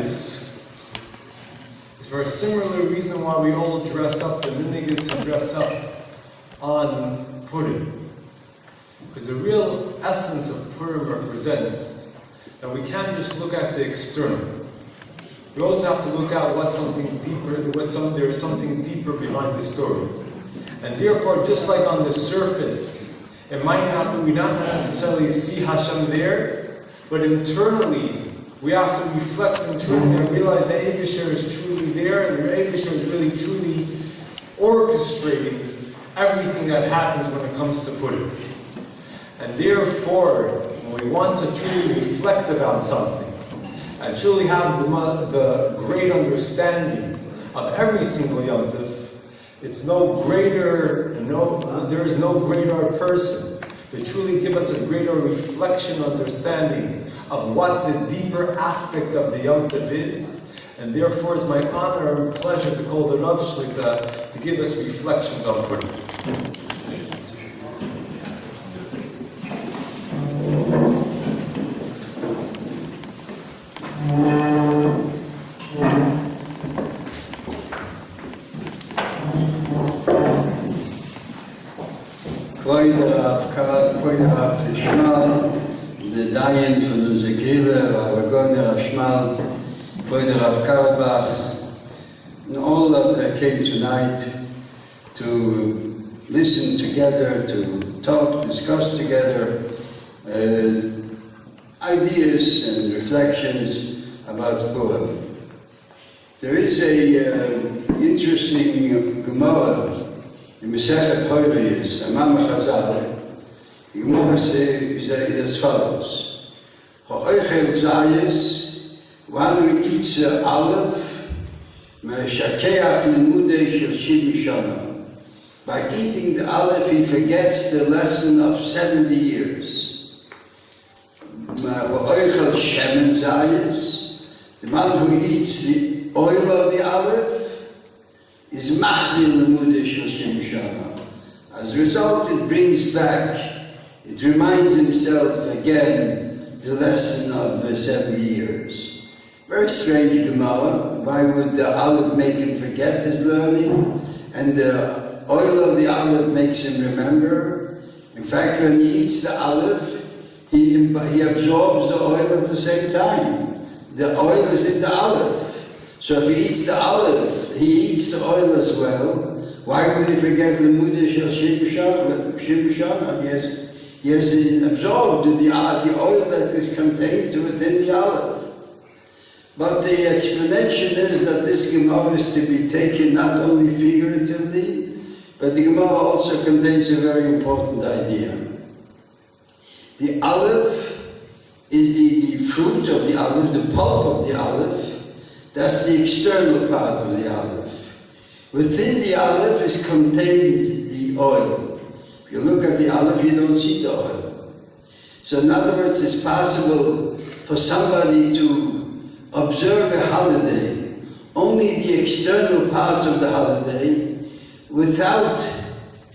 is for a similar reason why we all dress up. The minhag is to dress up on Purim. Because the real essence of Purim represents that we can't just look at the external. We also have to look at what's something deeper, there is something deeper behind the story. And therefore, just like on the surface, it might not be, we don't necessarily see Hashem there, but internally, we have to reflect internally and realize that Eibusher is truly there, and Eibusher is really truly orchestrating everything that happens when it comes to Purim. And therefore, when we want to truly reflect about something, and truly have the great understanding of every single Yom Tov, it's there is no greater person to truly give us a greater reflection, understanding of what the deeper aspect of the Yom Tov is. And therefore, it's my honor and pleasure to call the Rav Shlita to give us reflections on Purim. The Dayan von unserer Kehle, Rabbi Rav Shmal, Rav Karabach, and all that came tonight to listen together, to talk, discuss together ideas and reflections about Purim. There is a interesting Gemara in Masechet Hoyres, a Mama Chazal. The Gemara says as follows: Ha'ochel zayis, one who eats olive, me'shakeach limudei shel 70 shana. By eating the olive, he forgets the lesson of 70 years. Ha'ochel shemen zayis, the one who eats the oil of the olive, is machzir limudei shel 70 shana. As a result, it brings back, it reminds himself again the lesson of 70 years. Very strange Gemara. Why would the olive make him forget his learning? And the oil of the olive makes him remember. In fact, when he eats the olive, he absorbs the oil at the same time. The oil is in the olive. So if he eats the olive, he eats the oil as well. Why would he forget the Mudah Shel Shim? He has absorbed the oil that is contained within the olive. But the explanation is that this Gemara is to be taken not only figuratively, but the Gemara also contains a very important idea. The olive is the fruit of the olive, the pulp of the olive. That's the external part of the olive. Within the olive is contained the oil. If you look at the olive, you don't see the oil. So in other words, it's possible for somebody to observe a holiday, only the external parts of the holiday, without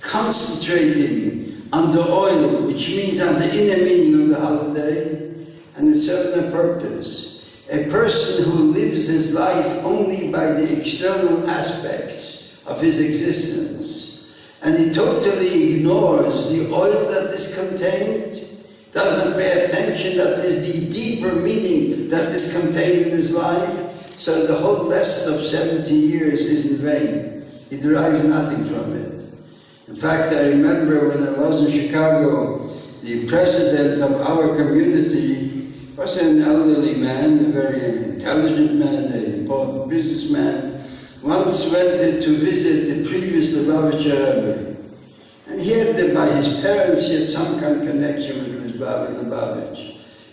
concentrating on the oil, which means on the inner meaning of the holiday, and it serves a purpose. A person who lives his life only by the external aspects of his existence, and he totally ignores the oil that is contained, doesn't pay attention that is the deeper meaning that is contained in his life, so the whole lesson of 70 years is in vain. He derives nothing from it. In fact, I remember when I was in Chicago, the president of our community was an elderly man, a very intelligent man, an important businessman, once went to visit the previous Lubavitcher Rabbi. And he had, by his parents, he had some kind of connection with Lubavitch.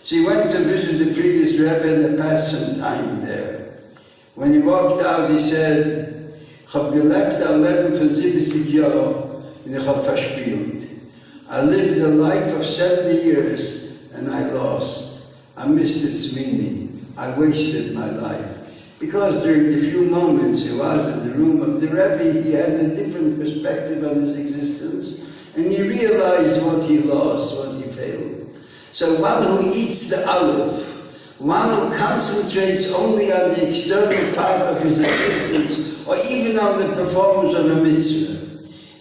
So he went to visit the previous Rebbe and passed some time there. When he walked out, he said, "Ich habe gelebt ein Leben von 70 Jahren und ich habe verspielt. I lived a life of 70 years and I lost. I missed its meaning. I wasted my life." Because during the few moments he was in the room of the Rebbe, he had a different perspective on his existence, and he realized what he lost, what he failed. So one who eats the olive, one who concentrates only on the external part of his existence, or even on the performance of a mitzvah,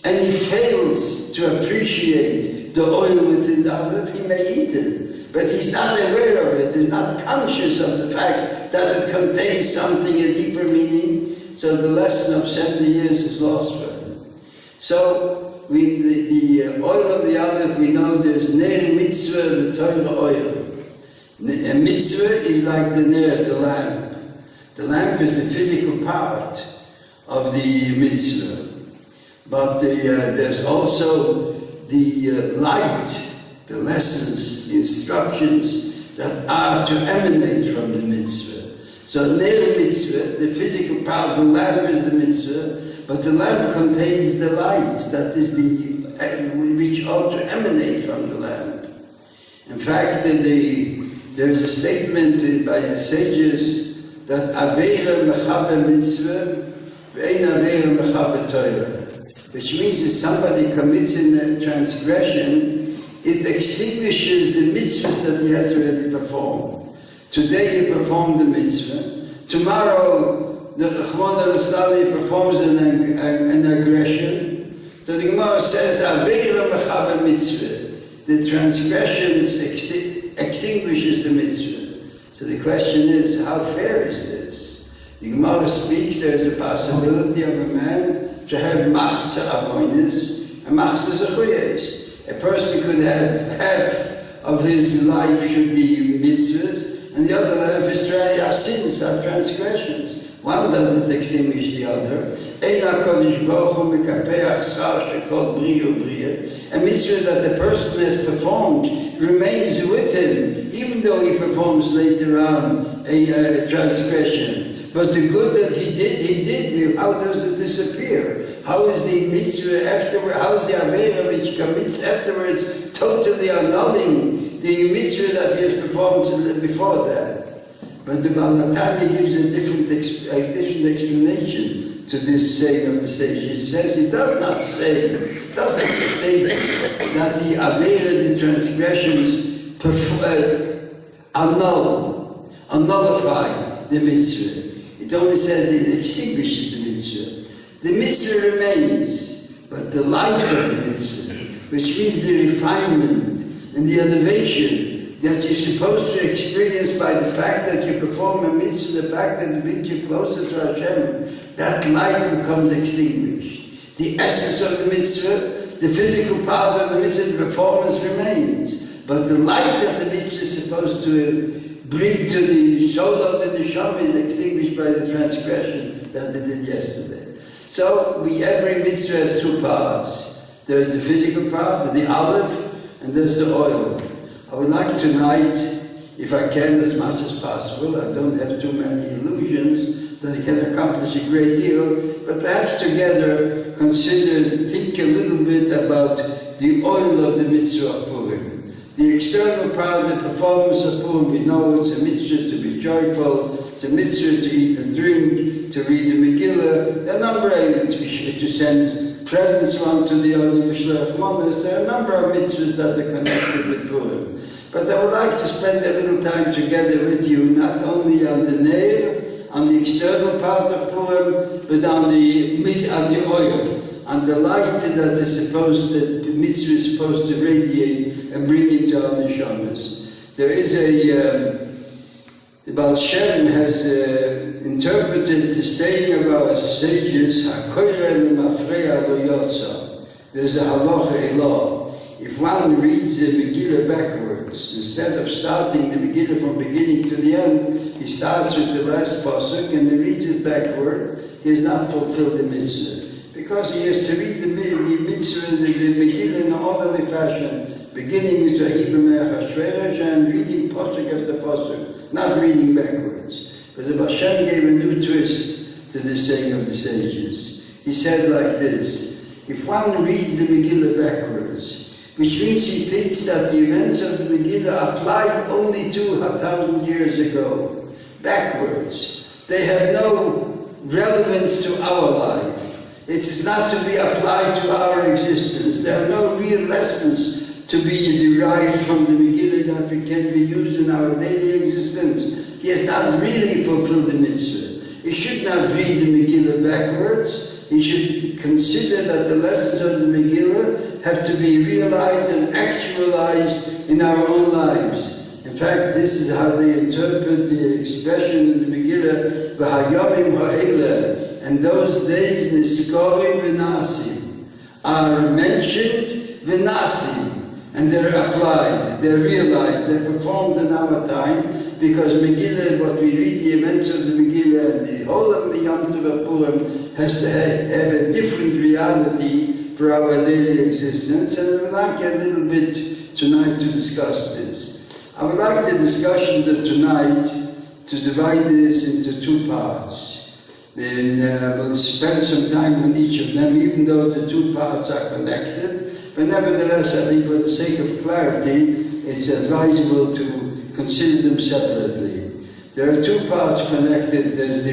and he fails to appreciate the oil within the olive, he may eat it, but he's not aware of it, he's not conscious of the fact that it contains something, a deeper meaning, so the lesson of 70 years is lost for him. So, the oil of the olive, we know there's ner mitzvah, the Torah oil. A mitzvah is like the ner, the lamp. The lamp is the physical part of the mitzvah. But there's also the light, the lessons, the instructions that are to emanate from the mitzvah. So ner mitzvah, the physical part, the lamp is the mitzvah, but the lamp contains the light, that is which ought to emanate from the lamp. In fact, there's a statement by the sages that Aveira mechaber mitzvah, ve'ein Aveira mechaber Torah, which means if somebody commits a transgression, it extinguishes the mitzvahs that he has already performed. Today he performed the mitzvah, tomorrow the Chmona L'Sali performs an aggression. So the Gemara says, Aveira mechaber mitzvah, the transgressions extinguishes the mitzvah. So the question is, how fair is this? The Gemara speaks, there is a possibility of a man to have machzah avonis and machzah zechuyes. A person could have half of his life should be mitzvahs, and the other half is sins, are transgressions. One doesn't extinguish the other. Ein HaKadosh Baruch Hu mekapeach schar shekol brio bria. A mitzvah that the person has performed remains with him, even though he performs later on a transgression. But the good that he did, how does it disappear? How is the mitzvah afterward, how is the Aveira which commits afterwards totally annulling the mitzvah that he has performed before that? But the Baal HaTanya gives a different explanation to this saying of the sage. He says he does not state that the Aveira, the transgressions, nullify the mitzvah. It only says it extinguishes the mitzvah. The mitzvah remains, but the light of the mitzvah, which means the refinement and the elevation that you're supposed to experience by the fact that you perform a mitzvah, the fact that it brings you closer to Hashem, that light becomes extinguished. The essence of the mitzvah, the physical part of the mitzvah, the performance remains. But the light that the mitzvah is supposed to bring to the soul of the neshama is extinguished by the transgression that it did yesterday. So every mitzvah has two parts. There's the physical part, the olive, and there's the oil. I would like tonight, if I can as much as possible, I don't have too many illusions that I can accomplish a great deal, but perhaps together think a little bit about the oil of the mitzvah of Purim. The external part, the performance of Purim, we know it's a mitzvah to be joyful, it's a mitzvah to eat and drink, to read the Megillah, there are a number of elements to send presents one to the other, there are a number of mitzvahs that are connected with Purim. But I would like to spend a little time together with you, not only on the ner, on the external part of Purim, but on the oil, on the light that the mitzvah is supposed to radiate and bring into our neshamas. There is the Baal Shem has interpreted the saying of our sages, HaKoyre l'mafreya lo yotza. There's a halacha, a law. If one reads the Megillah backwards, instead of starting the Megillah from beginning to the end, he starts with the last pasuk and he reads it backward, he has not fulfilled the mitzvah. Because he has to read the mitzvah, the Megillah in an orderly fashion, beginning with Lieberman and reading pasuk after pasuk, not reading backwards. But the Baal Shem gave a new twist to the saying of the sages. He said like this: if one reads the Megillah backwards, which means he thinks that the events of the Megillah applied only 2,000 years ago, backwards. They have no relevance to our life. It is not to be applied to our existence. There are no real lessons to be derived from the Megillah that we can be used in our daily existence, he has not really fulfilled the mitzvah. He should not read the Megillah backwards. He should consider that the lessons of the Megillah have to be realized and actualized in our own lives. In fact, this is how they interpret the expression in the Megillah, V'hayomim ha'ela, and those days, Niskorim v'nasim, are mentioned v'nasim, and they're applied, they're realized, they're performed in our time, because Megillah, what we read, the events of the Megillah, and the whole of Yom Tov Purim, has to have a different reality for our daily existence, and I would like a little bit tonight to discuss this. I would like the discussion of tonight to divide this into two parts. And we'll spend some time on each of them, even though the two parts are connected. But nevertheless, I think for the sake of clarity, it's advisable to consider them separately. There are two parts connected. There's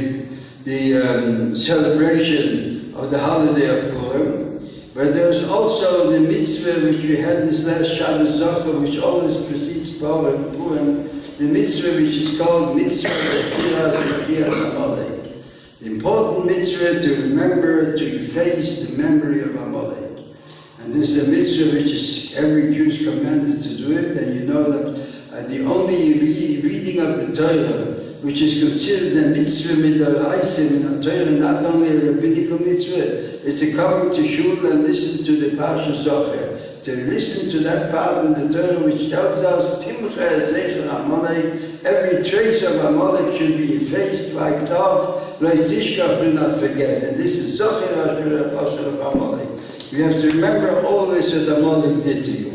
the celebration of the holiday of Purim, but there's also the mitzvah which we had this last Shabbos Zocher, which always precedes Purim, the mitzvah which is called mitzvah Mechias Amalek. The important mitzvah to remember, to efface the memory of Amalek. And this is a mitzvah which is every Jew is commanded to do it, and you know that the only reading of the Torah, which is considered a mitzvah midoraisim in the Torah, not only a rabbinical mitzvah, is to come to shul and listen to the Parsha Zocher, to listen to that part in the Torah which tells us, Timcha Zecher Amalek, every trace of Amalek should be effaced, wiped off, Lo Tishkach, do not forget. And this is Zocher Asher of Amalek. We have to remember always what Amalek did to you.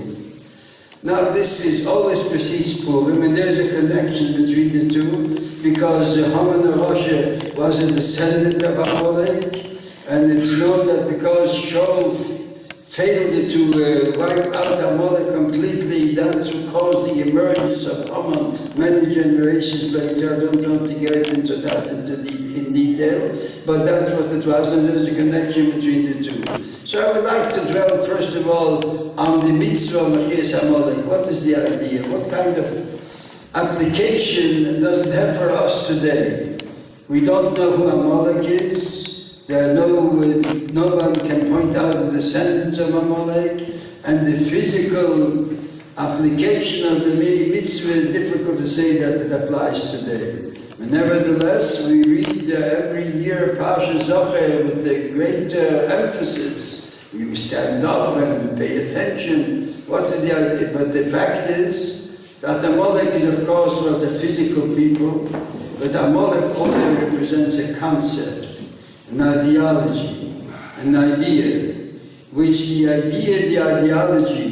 Now this is always precedes Purim, and there's a connection between the two, because Haman Moshe was a descendant of Amalek, and it's known that because Shaul failed to wipe out Amalek completely, that's what caused the emergence of Haman many generations later. I don't want to get into that in detail, but that's what it was, and there's a connection between the two. So I would like to dwell first of all on the mitzvah of Mechias Amalek. What is the idea? What kind of application does it have for us today? We don't know who Amalek is. There are no one can point out the descendants of Amalek, and the physical application of the mitzvah is difficult to say that it applies today. But nevertheless, we read every year Parsha Zocher with a great emphasis. We stand up and we pay attention. What's the idea? But the fact is that Amalek of course, was a physical people, but Amalek also represents a concept, an ideology, an idea, which the ideology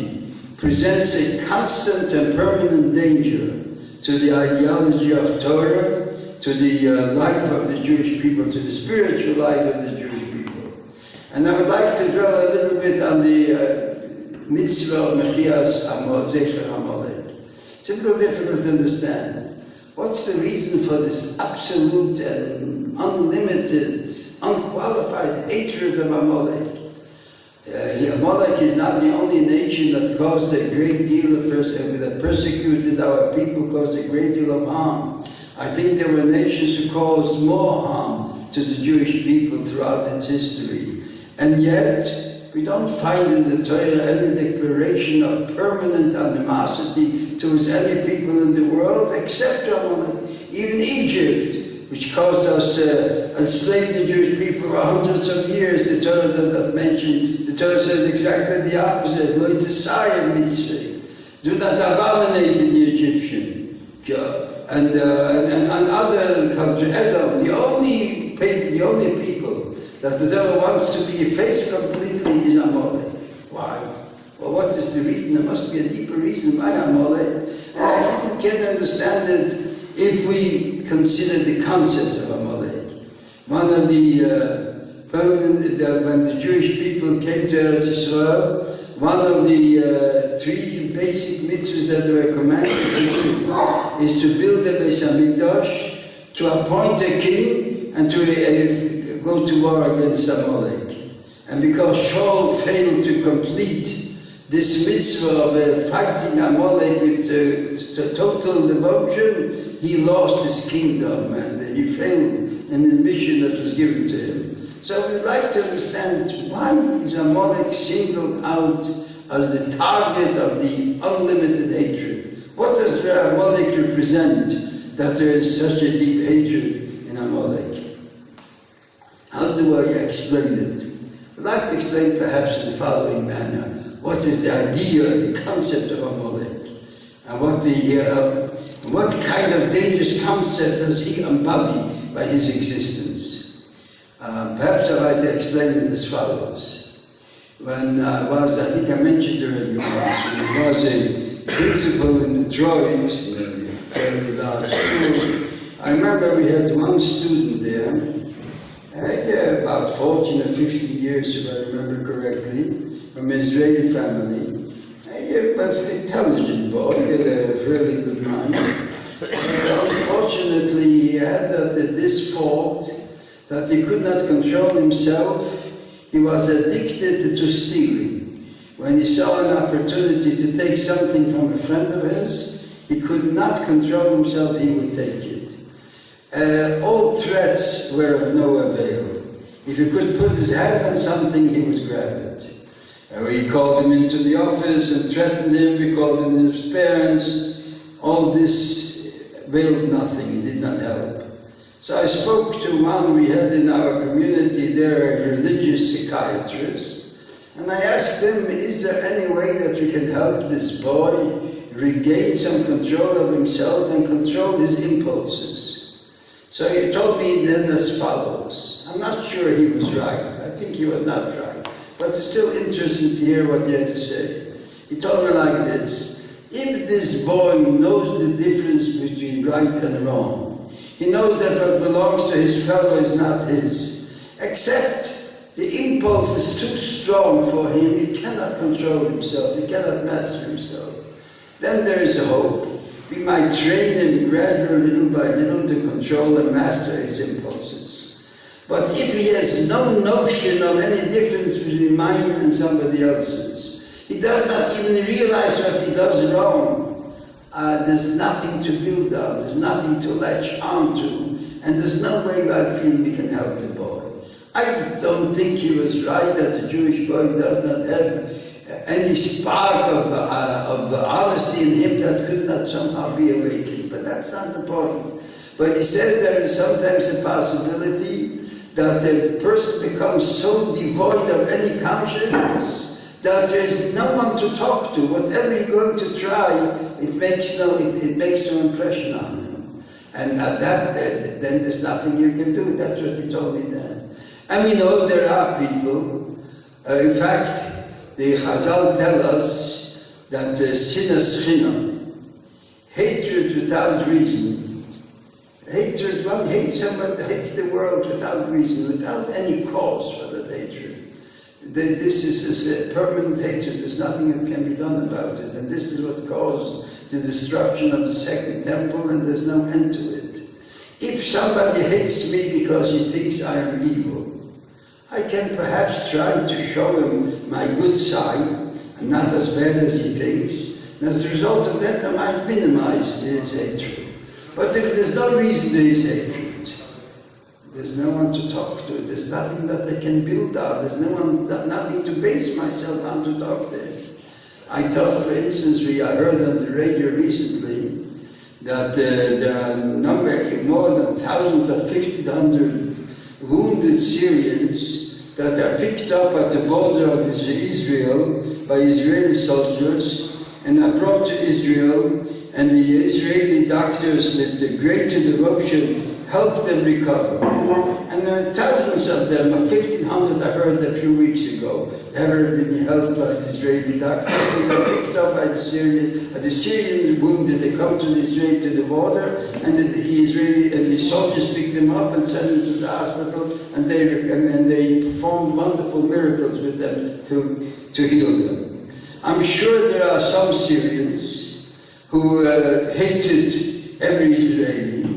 presents a constant and permanent danger to the ideology of Torah, to the life of the Jewish people, to the spiritual life of the Jewish people. And I would like to dwell a little bit on the mitzvah of Mechias Zecher Amalek. It's a little difficult to understand. What's the reason for this absolute and unlimited, unqualified hatred of Amalek? Amalek is not the only nation that caused a great deal of that persecuted our people, caused a great deal of harm. I think there were nations who caused more harm to the Jewish people throughout its history. And yet, we don't find in the Torah any declaration of permanent animosity towards any people in the world except Amalek. Even Egypt, which caused us enslaved the Jewish people for hundreds of years, the Torah does not mention. The Torah says exactly the opposite. Lo tisayim mitzvah. Do not abominate the Egyptian. And other countries, Edom, the only people that the Torah wants to be effaced completely is Amalek. Why? Well, what is the reason? There must be a deeper reason why Amalek. And I can't understand it if we consider the concept of Amalek. One of when the Jewish people came to Eretz Yisrael, one of the three basic mitzvahs that they were commanded to do is to build the Beis HaMikdash, to appoint a king, and to go to war against Amalek. And because Shaul failed to complete this mitzvah of fighting Amalek with total devotion, he lost his kingdom and he failed in the mission that was given to him. So we'd like to understand, why is Amalek singled out as the target of the unlimited hatred? What does Amalek represent that there is such a deep hatred in Amalek? How do I explain it? I'd like to explain perhaps in the following manner. What is the idea, the concept of Amalek? And what kind of dangerous concept does he embody by his existence? Perhaps I'd like to explain it as follows. When I think I mentioned already once, when I was a principal in Detroit, a fairly large school, I remember we had one student there, about 14 or 15 years, if I remember correctly, from an Israeli family. An intelligent boy, he had a really good mind. But unfortunately, he had this fault that he could not control himself. He was addicted to stealing. When he saw an opportunity to take something from a friend of his, he could not control himself, he would take it. All threats were of no avail. If he could put his hand on something, he would grab it. We called him into the office and threatened him, we called in his parents. All this availed nothing, it did not help. So I spoke to one we had in our community there, a religious psychiatrist, and I asked him, is there any way that we can help this boy regain some control of himself and control his impulses? So he told me then as follows. I'm not sure he was right, I think he was not right, but it's still interesting to hear what he had to say. He told me like this: if this boy knows the difference between right and wrong, he knows that what belongs to his fellow is not his, except the impulse is too strong for him, he cannot control himself, he cannot master himself. Then there is a hope. We might train him gradually, little by little, to control and master his impulses. But if he has no notion of any difference between mine and somebody else's, he does not even realize what he does wrong, there's nothing to build on, there's nothing to latch onto, and there's no way I feel we can help the boy. I don't think he was right that the Jewish boy does not have any spark of honesty in him that could not somehow be awakened, but that's not the point. But he said there is sometimes a possibility that the person becomes so devoid of any conscience that there is no one to talk to. Whatever you're going to try, it makes no impression on him. And then there's nothing you can do. That's what he told me then. And we know there are people, in fact, the Chazal tell us that sinas chinam, hatred without reason, hatred, one hates someone, hates the world without reason, without any cause for that hatred. This is a permanent hatred, there's nothing that can be done about it, and this is what caused the destruction of the Second Temple, and there's no end to it. If somebody hates me because he thinks I am evil, I can perhaps try to show him my good side, I'm not as bad as he thinks, and as a result of that I might minimize his hatred. But if there's no reason to his hatred, there's no one to talk to, there's nothing that I can build on, there's nothing to base myself on to talk to him. I thought, for instance, I heard on the radio recently that there are more than 1,000 or 1,500 wounded Syrians that are picked up at the border of Israel by Israeli soldiers and are brought to Israel, and the Israeli doctors with greater devotion help them recover. And there are thousands of them, 1,500 I heard a few weeks ago, ever been helped by the Israeli doctors. They're picked up by the Syrian wounded, they come to the border, and the soldiers pick them up and send them to the hospital, and they perform wonderful miracles with them to heal them. I'm sure there are some Syrians who hated every Israeli,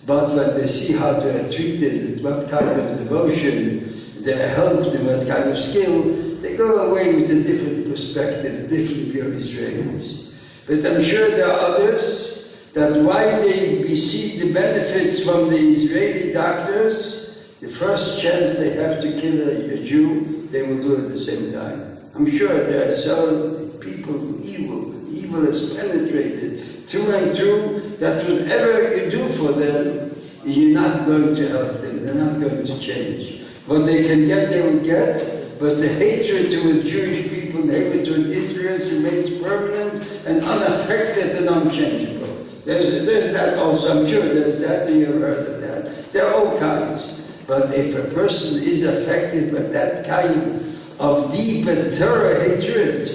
but when they see how they are treated, with what kind of devotion they are helped, and what kind of skill, they go away with a different perspective, a different view of Israelis. But I'm sure there are others that while they receive the benefits from the Israeli doctors, the first chance they have to kill a Jew, they will do it at the same time. I'm sure there are some people evil has penetrated through and through, that whatever you do for them, you're not going to help them, they're not going to change. What they can get, they will get, but the hatred toward Jewish people, the hatred toward Israel remains permanent and unaffected and unchangeable. There's that also, I'm sure there's that, you have heard of that. There are all kinds. But if a person is affected by that kind of deep and thorough hatred,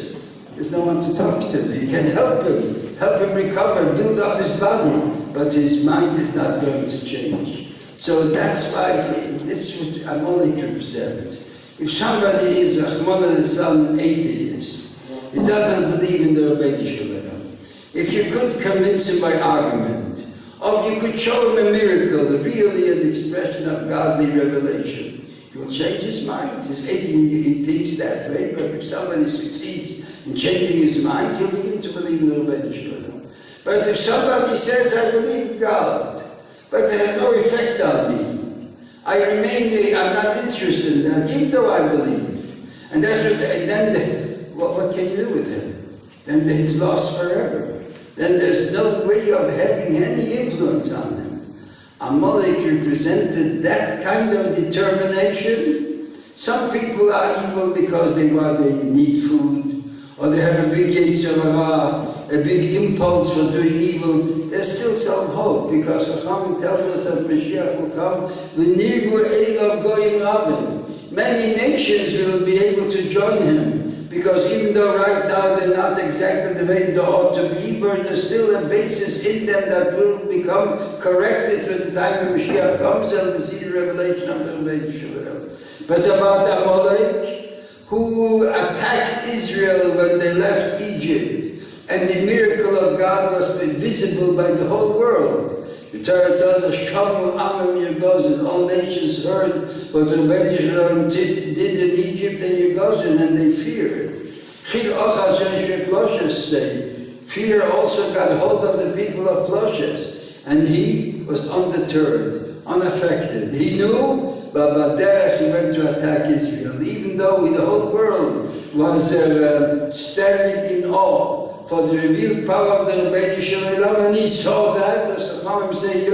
there's no one to talk to. You can help him recover, build up his body, but his mind is not going to change. So that's why this is what Amalek represents. If somebody is an atheist, he doesn't believe in the Rabbi Shalom. If you could convince him by argument, or if you could show him a miracle, really an expression of godly revelation, he will change his mind. He's atheist, he thinks that way, but if somebody succeeds in changing his mind, he'll begin to believe in the Rabbi Shalom. But if somebody says, I believe in God, but it has no effect on me, I'm not interested in that, even though I believe. And that's what can you do with him? Then he's lost forever. Then there's no way of having any influence on him. Amalek represented that kind of determination. Some people are evil because they need food, or they have a big yetzer hara, a big impulse for doing evil. There's still some hope, because Chachamim tells us that Mashiach will come. V'nirvu elav goyim rabim. Many nations will be able to join him, because even though right now they're not exactly the way they ought to be, but there's still a basis in them that will become corrected when the time of Mashiach comes and to see the revelation of the Rabbi Shalom. But about Amalek, who attacked Israel when they left Egypt, and the miracle of God was visible by the whole world. The Torah tells us, Shomre amim Yegozin, all nations heard what the Rabbi Shalom did in Egypt and Yegozin, and they feared. Fear also got hold of the people of Ploshes, and he was undeterred, unaffected. He knew, but he went to attack Israel, even though the whole world was standing in awe for the revealed power of the Rabbi Shalom, and he saw that, as the Chachamim say,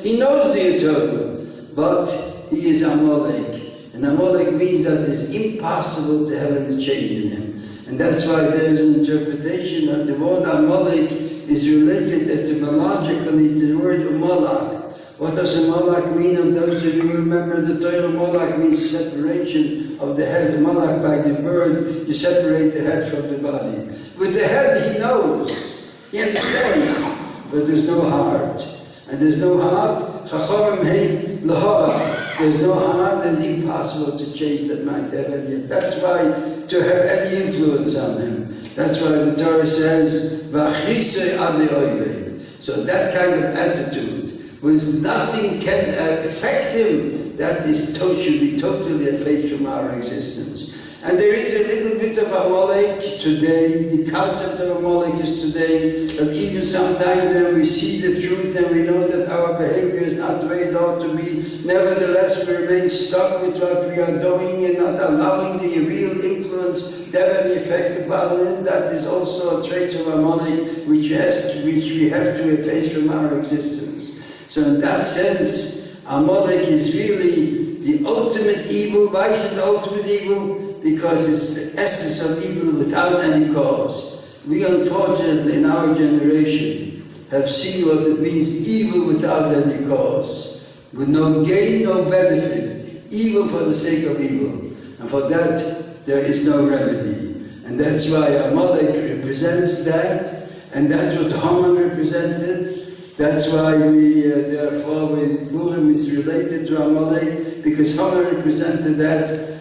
he knows the eternal, but he is Amalek. And Amalek means that it's impossible to have any change in him. And that's why there is an interpretation that the word Amalek is related etymologically to the word Umalak. What does Umalak mean? Of those of you who remember the Torah, Umalak means separation of the head. Malak, by the bird, you separate the head from the body. With the head, he knows, he understands, but there's no heart. And there's no heart, Chachamim hein lahara. There's no heart, and it's impossible to change that mind to have any. That's why, to have any influence on him. That's why the Torah says, V'achisei adi oived. So that kind of attitude, with nothing can affect him, that is totally effaced from our existence. And there is a little bit of Amalek today. The concept of Amalek is today that even sometimes when we see the truth and we know that our behavior is not the way it ought to be, nevertheless we remain stuck with what we are doing and not allowing the real influence to have any effect upon it. That is also a trait of Amalek which we have to efface from our existence. So in that sense, Amalek is really the ultimate evil. Why is it the ultimate evil? Because it's the essence of evil without any cause. We unfortunately in our generation have seen what it means, evil without any cause. With no gain, no benefit. Evil for the sake of evil. And for that, there is no remedy. And that's why Amalek represents that. And that's what Haman represented. That's why therefore, when Purim is related to Amalek, because Haman represented that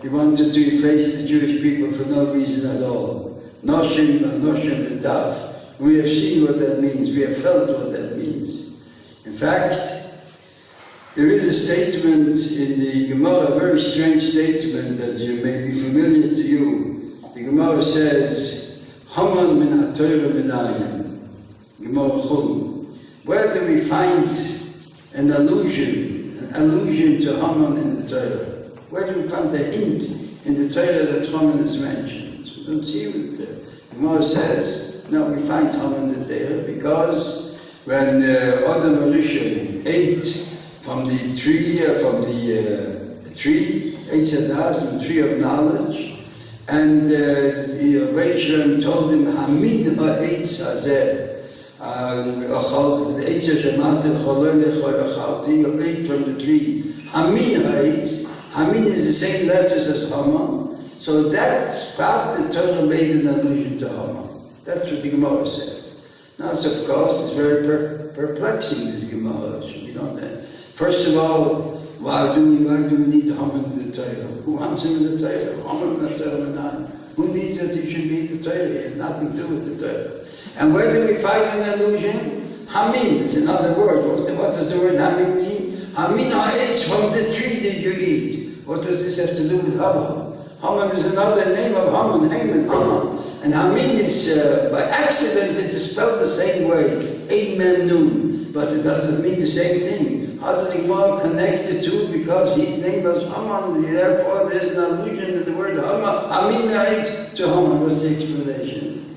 he wanted to efface the Jewish people for no reason at all. Noshim B'taf. We have seen what that means. We have felt what that means. In fact, There is a statement in the Gemara, a very strange statement that may be familiar to you. The Gemara says, Haman min ha-Torah minayim. Gemara Chul. Where do we find an allusion to Haman in the Torah? Where do we find the hint in the Torah that Haman is mentioned? We don't see it there. The Gemara says, no, we find Haman in the Torah because when Adam Rishon ate from the tree, Eitz Hadas, the tree of knowledge, and the Rabbi told him, Hamid ha'etz hazeh, you ate from the tree. Hamin ha'etz, Hamin is the same letters as Haman, so that part the Torah made an allusion to Haman. That's what the Gemara says. Now, so of course, it's very perplexing, this Gemara. First of all, why do we need Haman in the Torah? Who wants him in the Torah? Haman in the Torah? Who needs that he should be in the Torah? He has nothing to do with the Torah. And where do we find an allusion? Hamin is another word. What does the word Hamin mean? Hamin ha'etz, from the tree did you eat. What does this have to do with Haman? Haman is another name of Haman, Haman. And Hamin is, by accident, it is spelled the same way, Amen Nun, but it doesn't mean the same thing. How does the Gemara connect the two? Because his name was Haman, therefore there is an allusion to the word Haman, Hamin ha'etz to Haman. What's the explanation?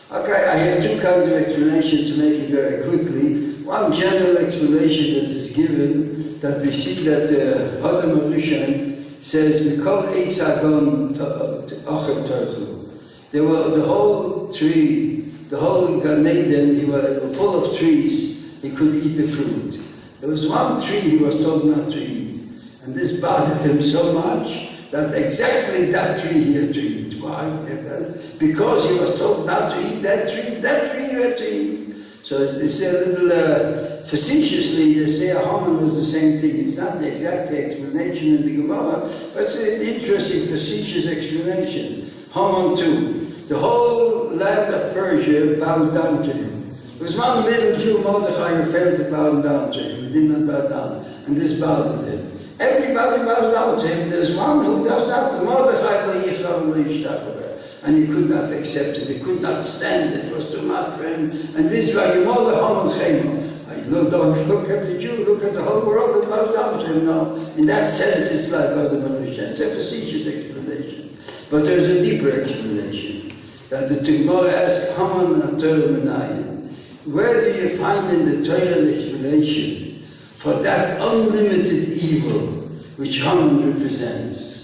Okay, I have two kinds of explanations to make it very quickly. One general explanation that is given, that we see that Adam Rishon says, Mikol Eitz Hagon Achel Tochlu. There were the whole tree, the whole Gan Eden, he was full of trees, he could eat the fruit. There was one tree he was told not to eat. And this bothered him so much that exactly that tree he had to eat. Why? Because he was told not to eat that tree you had to eat. So they say a little facetiously, they say Haman was the same thing. It's not the exact explanation in the Gemara, but it's an interesting facetious explanation. Haman too. The whole land of Persia bowed down to him. There was one little Jew, Mordechai, who failed to bow down to him. He did not bow down, and this bothered him. Everybody bows down to him. There's one who does not. The Mordechai lo yichrav lo yishtachar. And he could not accept it. He could not stand it. It was too much for him. And this is why you Haman Chemo. Don't look at the Jew. Look at the whole world that bows down to him now. In that sense, it's like Adam Rishon. It's a facetious explanation. But there's a deeper explanation. That the Gemara asks Haman and Torah Menayim. Where do you find in the Torah an explanation for that unlimited evil which Haman represents?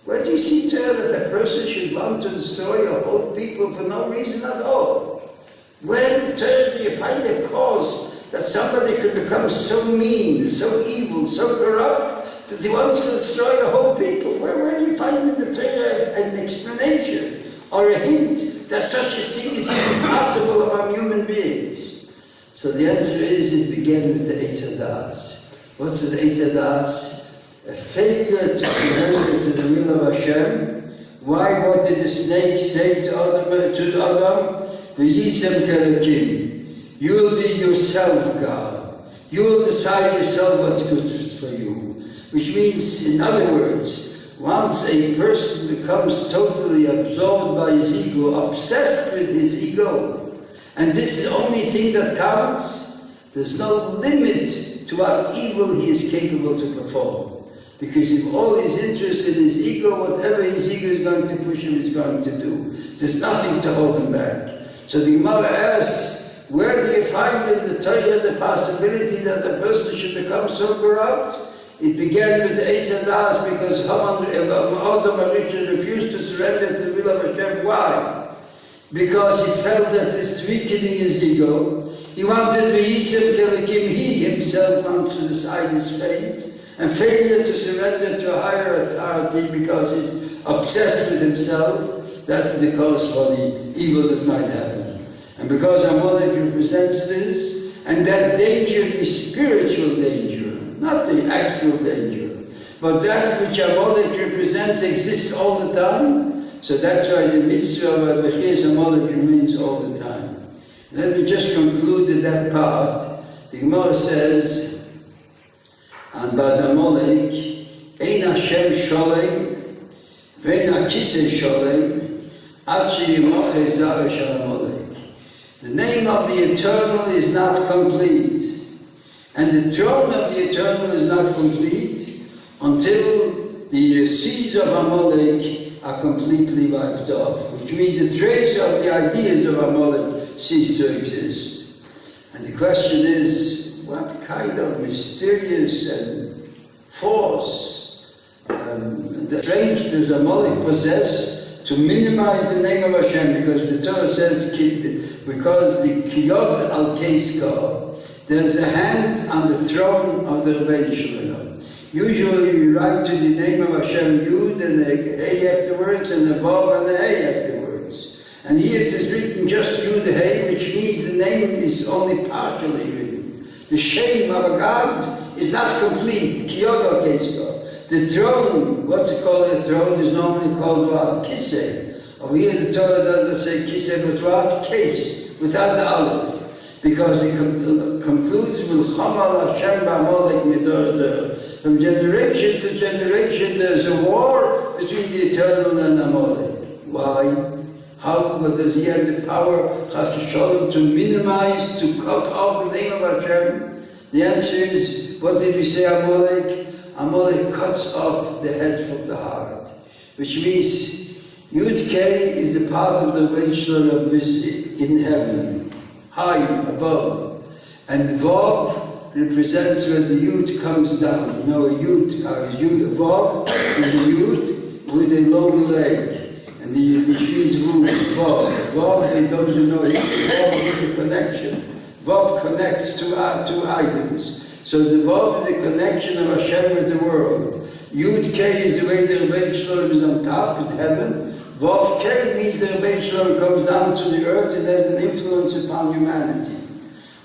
Where do you see Torah that a person should want to destroy a whole people for no reason at all? Where in the Torah do you find a cause that somebody could become so mean, so evil, so corrupt that he wants to destroy a whole people? Where do you find in the Torah an explanation or a hint that such a thing is even possible among human beings? So the answer is, it began with the Eitz Hadas. What's the Eitz Hadas? A failure to surrender to the will of Hashem. Why? What did the snake say to Adam? V'yisem kelekim. You will be yourself, God. You will decide yourself what's good for you. Which means, in other words, once a person becomes totally absorbed by his ego, obsessed with his ego, and this is the only thing that counts, there's no limit to how evil he is capable to perform. Because if all is interested in his ego, whatever his ego is going to push him is going to do. There's nothing to hold him back. So the Gemara asks, where do you find in the Torah the possibility that a person should become so corrupt? It began with the Eitz Hadas because Adam Rishon refused to surrender to the will of Hashem. Why? Because he felt that this weakening his ego. He wanted to he himself wanted to decide his fate. And failure to surrender to a higher authority because he's obsessed with himself, that's the cause for the evil that might happen. And because Amalek represents this, and that danger is spiritual danger, not the actual danger, but that which Amalek represents exists all the time, so that's why the mitzvah of Bechias Amalek remains all the time. Let me just conclude in that part. The Gemara says, And by Amalek, Ein Hashem Sholem, Vein HaKisei Sholem, Ad Sheyimoche Zara Shel Amalek. The name of the Eternal is not complete, and the throne of the Eternal is not complete until the seeds of Amalek are completely wiped off, which means the trace of the ideas of Amalek cease to exist. And the question is, what kind of mysterious and force and the strength does Amalek possess to minimize the name of Hashem? Because the Torah says, because the Kiyod al-Keiska, there's a hand on the throne of the Rabbi Shalom. Usually we write to the name of Hashem Yud and a Hey afterwards and a Vav and a Hey afterwards. And here it is written just Yud Hey, which means the name is only partially written. The Shem of a God is not complete. Kiyod al-Keiska. The throne, what's it called? The throne is normally called what? Kisei. Over here the Torah doesn't say Kisei, but what? Case, without the Aleph. Because it concludes Milchama Hashem ba'Amalek midor. From generation to generation there's a war between the Eternal and Amalek. Why? How does he have the power, Chas v'Sholom, to minimize, to cut off the name of Hashem? The answer is, what did we say Amalek? Amalek cuts off the head from the heart. Which means, Yud K is the part of the Veishlar of this in heaven, high, above. And Vav represents where the Yud comes down. You know, a Vav is a Yud with a lower leg. And which means Vav. Vav, and those who know, Vav is a connection. Vav connects two items. So the Vav is a connection of Hashem with the world. Yud K is the way the Rebbe Shalom is on top in heaven. Vav K means the Rebbe Shalom comes down to the earth and has an influence upon humanity.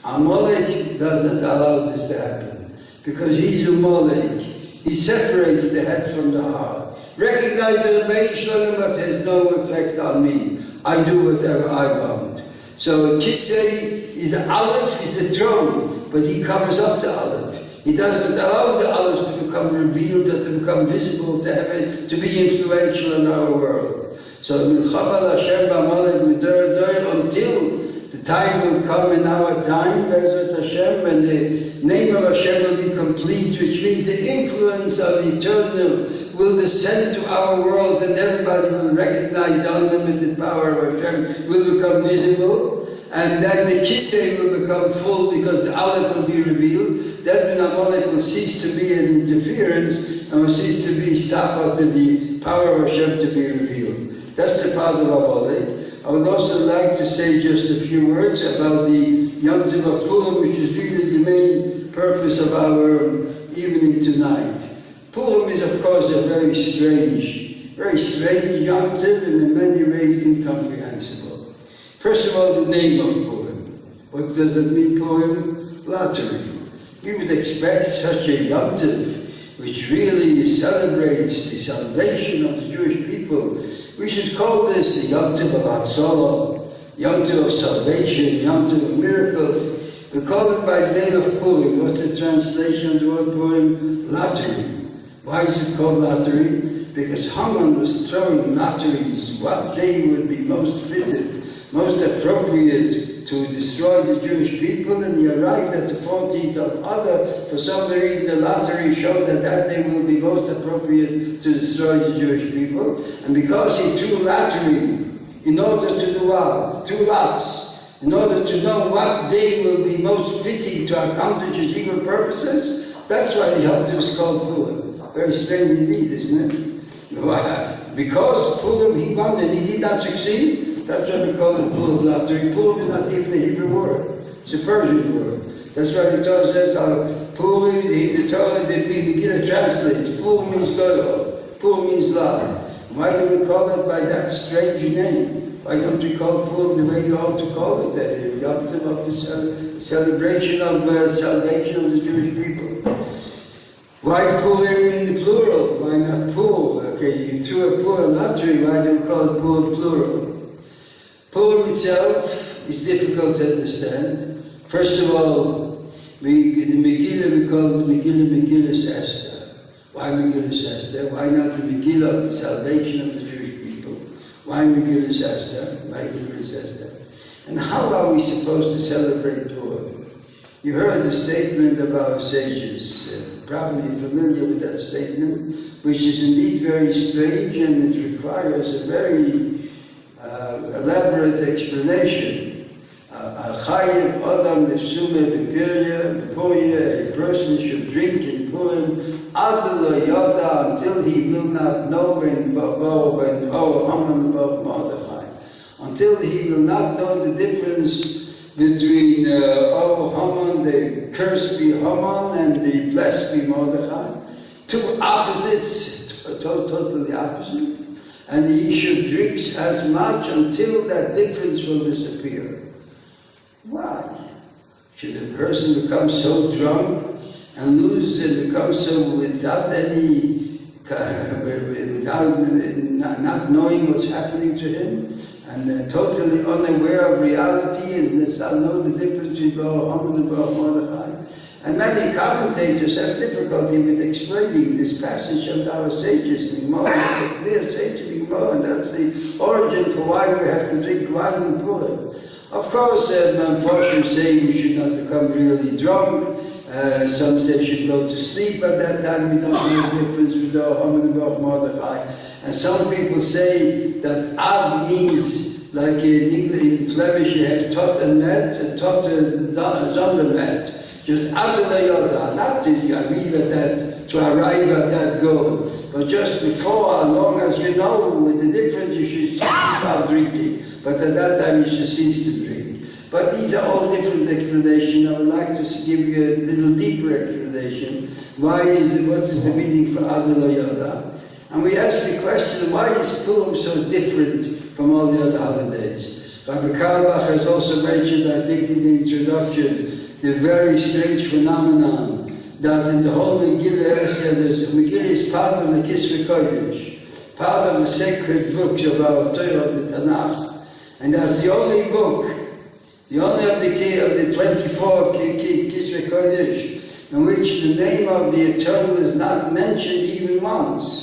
Amalek does not allow this to happen, because he's Amalek. He separates the head from the heart. Recognize the Rebbe Shalom, but has no effect on me. I do whatever I want. So Kisei, the Aleph is the throne, but he covers up the Aleph. He doesn't allow the Aleph to become revealed or to become visible, to have it, to be influential in our world. So Milchama Hashem ba'Amalek midor until the time will come in our time, Bezrat Hashem, and the name of Hashem will be complete, which means the influence of the Eternal will descend to our world and everybody will recognize the unlimited power of Hashem, will become visible, and then the Kisei will become full because the Aleph will be revealed. Then Amalek will cease to be an interference and will cease to be stop after the power of Hashem to be revealed. That's the part of Amalek. I would also like to say just a few words about the Yom Tov of Purim, which is really the main purpose of our evening tonight. Purim is, of course, a very strange Yom Tov, and in many ways incomprehensible. First of all, the name of Purim. What does it mean, Purim? Lottery. We would expect such a Yom Tov, which really celebrates the salvation of the Jewish people. We should call this the Yom Tov of Hatzalah, Yom Tov of salvation, Yom Tov of miracles. We call it by the name of Purim. What's the translation of the word Purim? Lottery. Why is it called lottery? Because Haman was throwing lotteries, what day would be most fitted, most appropriate to destroy the Jewish people, and he arrived at the 14th of Adar. For some reason the lottery showed that day will be most appropriate to destroy the Jewish people, and because he threw lottery in order to do what? Two lots, in order to know what day will be most fitting to accomplish his evil purposes, that's why the Yom Tov is called Purim. Very strange indeed, isn't it? Because Purim he won and he did not succeed, that's why we call it Purim lottery. Purim is not even a Hebrew word. It's a Persian word. That's why the Torah says, Purim, the Torah, the beginner translates, Purim means Goyal. Purim means love. Why do we call it by that strange name? Why don't we call Purim the way you ought to call it, the Yom Tov of the celebration of salvation of the Jewish people? Why Purim in the plural? Why not Pur? Okay, you threw a Pur lottery, why do we call it Pur plural? Purim itself is difficult to understand. First of all, The Megillah we call the Megillah's Esther. Why Megillah's Esther? Why not the Megillah of the salvation of the Jewish people? Why Megillah's Esther? Why Megillah's Esther? And how are we supposed to celebrate Purim? You heard the statement of our sages, probably familiar with that statement, which is indeed very strange and it requires a very elaborate explanation. Chayev Adam Nefsume B'Purim, a person should drink in Purim, Ad lo Yada, until he will not know until he will not know the difference between Haman, the curse be Haman, and the blessed be Mordechai. Two opposites, totally opposite. And he should drink as much until that difference will disappear. Why? Should a person become so drunk and lose and become so without any, without not knowing what's happening to him, and totally unaware of reality, and does not know the difference between Haman and Mordechai? And many commentators have difficulty with explaining this passage of our sages. The Gemara is a clear sage in the Gemara, and that's the origin for why we have to drink wine in Purim. Of course, Mephoshim say we should not become really drunk. Some say should go to sleep at that time. We don't know the difference with Haman and Mordechai. And some people say that Ad means, like in Flemish you have tot and met, and tot zonder met. Just Ad lo Yoda, not to arrive at that, to arrive at that goal. But just before, as long as you know the difference, you should stop drinking. But at that time you should cease to drink. But these are all different explanations. I would like to give you a little deeper explanation. What is the meaning for Ad lo Yoda? And we ask the question, why is Purim so different from all the other holidays? Rabbi Karlbach has also mentioned, I think in the introduction, the very strange phenomenon that in the whole Megillah, Megillah is part of the Kisvei Kodesh, part of the sacred books of our Torah, of the Tanakh, and that's the only book, the only of the 24 Kisvei Kodesh, in which the name of the Eternal is not mentioned even once.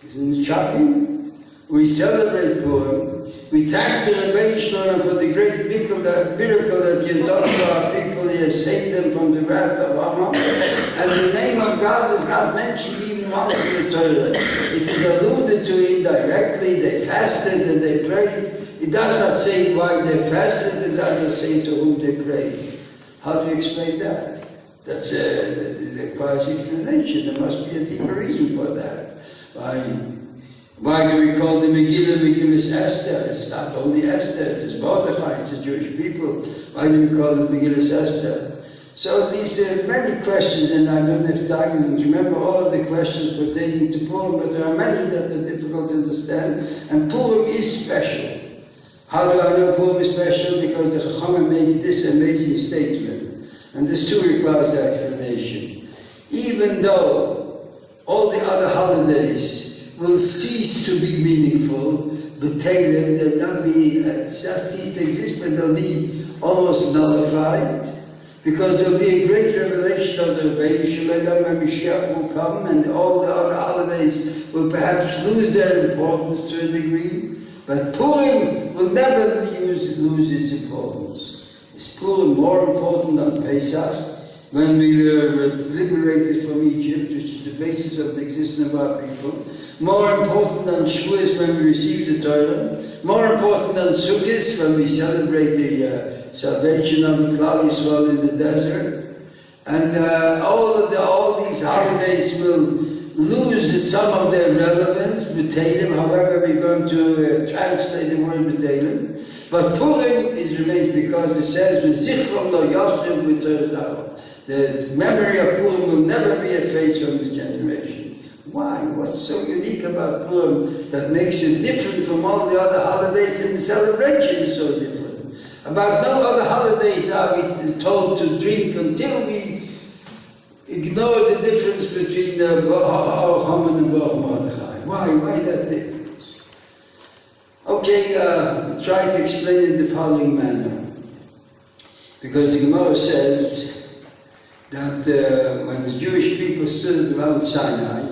Isn't it shocking? We celebrate Purim. We thank the Rabbi Shomre for the great miracle that he has done for our people. He has saved them from the wrath of Haman. And the name of God is not mentioned even once in the Torah. It is alluded to indirectly. They fasted and they prayed. It does not say why they fasted. It does not say to whom they prayed. How do you explain that? That requires explanation. There must be a deeper reason for that. Why do we call the Megillah's Esther? It's not only Esther, it's Mordechai, it's the Jewish people. Why do we call it Megillah's Esther? So these are many questions, and I don't have time to remember all of the questions pertaining to Purim, but there are many that are difficult to understand, and Purim is special. How do I know Purim is special? Because the Chachamim make this amazing statement, and this too requires explanation. Even though all the other holidays will cease to be meaningful, but they'll not be cease to exist, but they'll be almost nullified, because there'll be a great revelation of the Rabbi Shalom, and Mashiach will come, and all the other holidays will perhaps lose their importance to a degree, but Purim will never lose its importance. Is Purim more important than Pesach? When we were liberated from Egypt, which is the basis of the existence of our people, more important than Shavuos when we receive the Torah, more important than Sukkot when we celebrate the salvation of the Klal Yisrael in the desert, and all these holidays will lose some of their relevance, B'Teilim, however we're going to translate the word B'Teilim. But Purim remains because it says, V'zichron lo yoshem b'Torah. The memory of Purim will never be effaced from the generation. Why? What's so unique about Purim that makes it different from all the other holidays, and the celebration is so different? About no other holidays are we told to drink until we ignore the difference between Haman and Mordechai. Why that difference? Okay, try to explain it in the following manner. Because the Gemara says that when the Jewish people stood at Mount Sinai,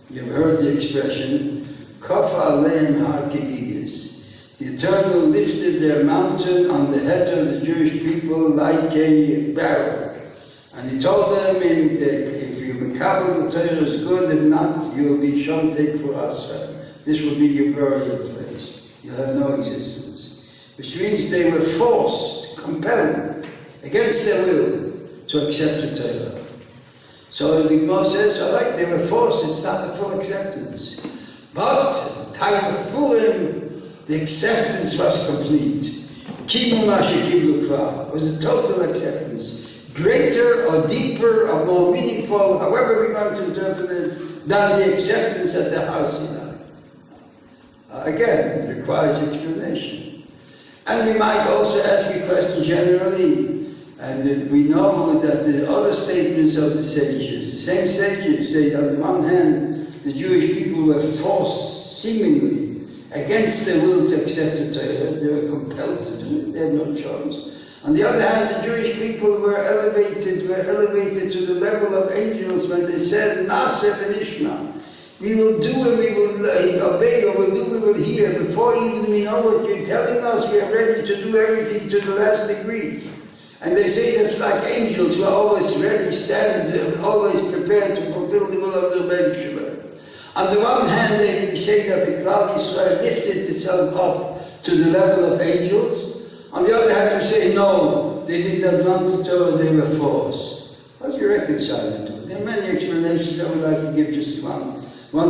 you've heard the expression, Kaf aleim har kegigis. The Eternal lifted their mountain on the head of the Jewish people like a barrel. And he told them, if you mekabel the Torah is good, if not, you will be shomtek for us. This will be your burial place. You'll have no existence. Which means they were forced, compelled, against their will, to accept the Torah. So the Gemara says, they were forced, it's not a full acceptance. But at the time of Purim, the acceptance was complete. Kimu ma shekiblu kvar was a total acceptance. Greater or deeper or more meaningful, however we're going to interpret it, than the acceptance at the house Sinai. Again, it requires explanation. And we might also ask a question generally. And we know that the other statements of the sages, the same sages say that on the one hand, the Jewish people were forced, seemingly, against their will to accept the Torah. They were compelled to do it, they had no choice. On the other hand, the Jewish people were elevated to the level of angels when they said, Naseh v'nishma. We will do and we will obey, or we'll do, we will hear. Before even we know what you're telling us, we are ready to do everything to the last degree. And they say that's like angels who are always ready, always prepared to fulfill the will of the Rebbe. On the one hand, we say that the Klal Yisrael lifted itself up to the level of angels. On the other hand, we say no, they did not want the Torah, they were forced. How do you reconcile the two? There are many explanations. I would like to give just one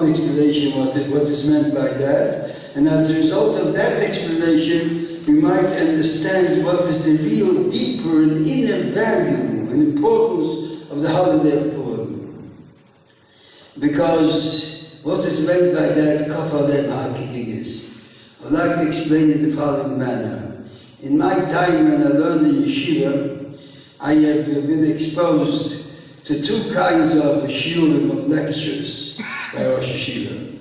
explanation what is meant by that. And as a result of that explanation, we might understand what is the real deeper and inner value and importance of the holiday of Purim. Because what is meant by that, Kaf aleim har kegigis, I would like to explain it the following manner. In my time when I learned in yeshiva, I have been exposed to two kinds of shiurim, of lectures by Rosh Yeshiva.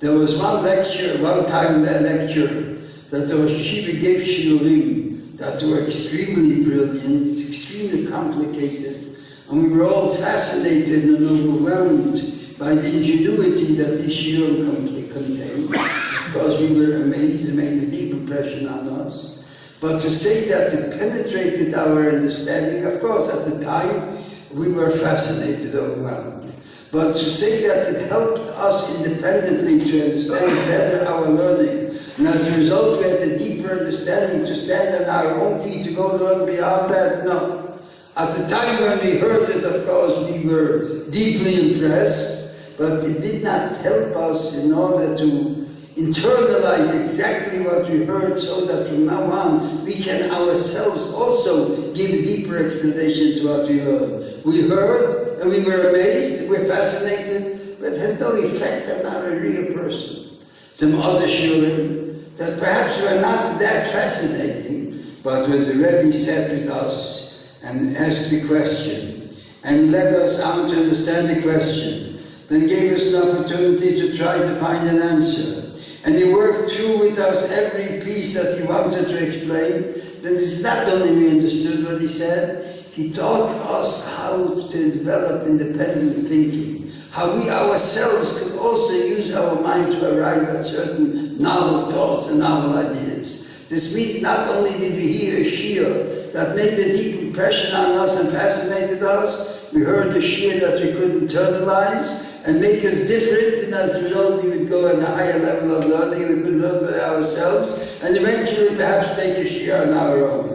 There was one time lecture that the Rosh Yeshiva gave shiurim that were extremely brilliant, extremely complicated, and we were all fascinated and overwhelmed by the ingenuity that these shiurim contained. Of course, we were amazed, it made a deep impression on us. But to say that it penetrated our understanding, of course, at the time, we were fascinated, overwhelmed. But to say that it helped us independently to understand better our learning, and as a result we had a deeper understanding to stand on our own feet, to go learn beyond that, no. At the time when we heard it, of course, we were deeply impressed, but it did not help us in order to internalize exactly what we heard, so that from now on we can ourselves also give a deeper explanation to what we learned. We heard and we were amazed, we're fascinated, but it has no effect on our real person. Some other shiurim that perhaps were not that fascinating, but when the Rabbi sat with us and asked the question and led us on to understand the question, then gave us an opportunity to try to find an answer. And he worked through with us every piece that he wanted to explain. That it's not only we understood what he said, he taught us how to develop independent thinking, how we ourselves could also use our mind to arrive at certain novel thoughts and novel ideas. This means not only did we hear a shiur that made a deep impression on us and fascinated us, we heard a shiur that we could internalize and make us different, and as a result we would go on a higher level of learning, we could learn by ourselves, and eventually perhaps make a shiur on our own.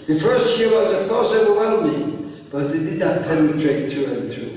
The first shiur was of course overwhelming, but it did not penetrate through and through.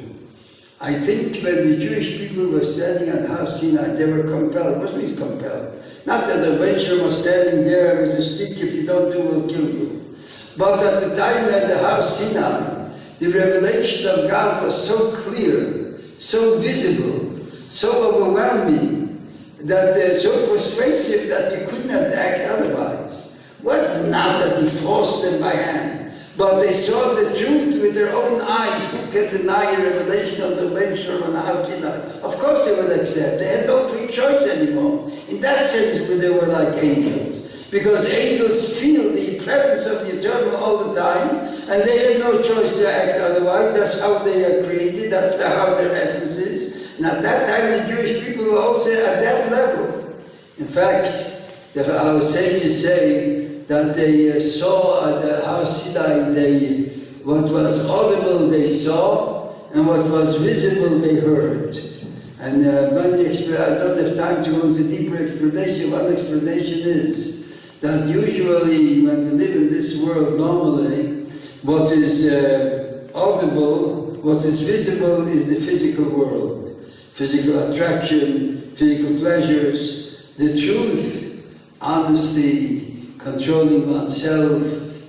I think when the Jewish people were standing at Har Sinai, they were compelled. What means compelled? Not that the Rebbe was standing there with a stick, if you don't do, we'll kill you. But at the time when the Har Sinai, the revelation of God was so clear, so visible, so overwhelming, that so persuasive that you could not act otherwise. It was not that he forced them by hand, but they saw the truth with their own eyes. Who can deny a revelation of the Rebbe on Har Sinai? Of course they would accept. They had no free choice anymore. In that sense, they were like angels. Because angels feel the presence of the Eternal all the time, and they have no choice to act otherwise. That's how they are created, that's how their essence is. And at that time, the Jewish people were also at that level. In fact, our sages say that they saw at the Har Sinai, what was audible they saw, and what was visible they heard. And I don't have time to go into deeper explanation. One explanation is that usually when we live in this world normally, what is audible, what is visible is the physical world. Physical attraction, physical pleasures, the truth, honesty, controlling oneself,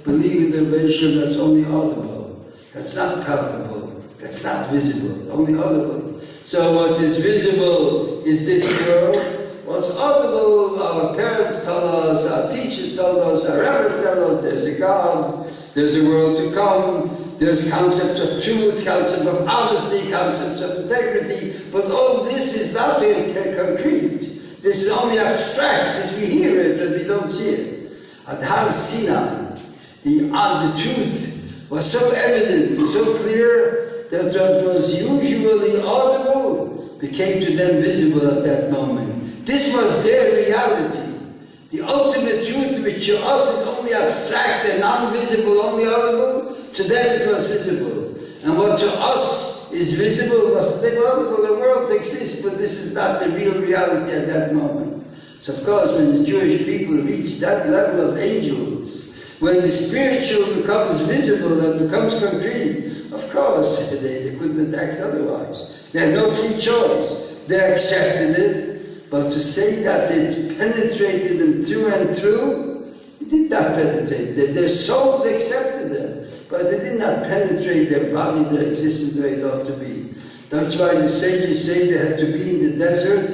believing the relation that's only audible. That's not palpable. That's not visible, only audible. So what is visible is this world. What's audible, our parents tell us, our teachers tell us, our rabbis tell us, there's a God, there's a world to come, there's concepts of truth, concepts of honesty, concepts of integrity, but all this is not concrete. This is only abstract, as we hear it, but we don't see it. At Har Sinai, the truth was so evident and so clear that what was usually audible became to them visible at that moment. This was their reality. The ultimate truth, which to us is only abstract and non-visible, only audible, to them it was visible. And what to us is visible was to them audible. The world exists, but this is not the real reality at that moment. So of course, when the Jewish people reach that level of angels, when the spiritual becomes visible and becomes concrete, of course, they couldn't act otherwise. They had no free choice. They accepted it, but to say that it penetrated them through and through, it did not penetrate. Their souls accepted them, but it did not penetrate their body, their existence the way it ought to be. That's why the sages say they had to be in the desert.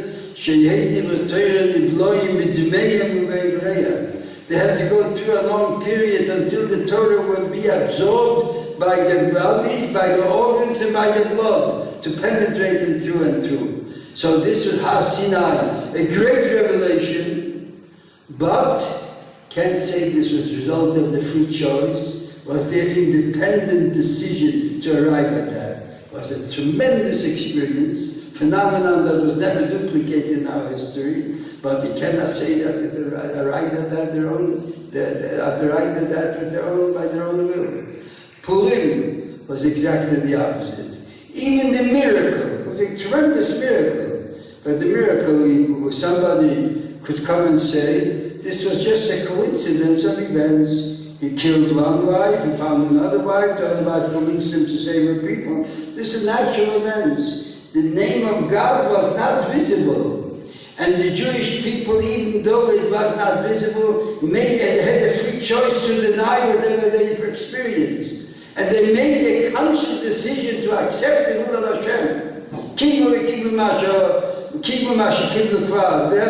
They had to go through a long period until the Torah would be absorbed by their bodies, by their organs, and by their blood, to penetrate them through and through. So this was Har Sinai, a great revelation, but can't say this was the result of the free choice, was their independent decision to arrive at that. It was a tremendous experience, phenomenon that was never duplicated in our history, but you cannot say that it arrived at that by their own will. Purim was exactly the opposite. Even the miracle was a tremendous miracle. But the miracle, somebody could come and say, this was just a coincidence of events. He killed one wife, he found another wife, the other wife convinced him to save her people. This is natural events. The name of God was not visible. And the Jewish people, even though it was not visible, had a free choice to deny whatever they experienced. And they made a conscious decision to accept the will of Hashem.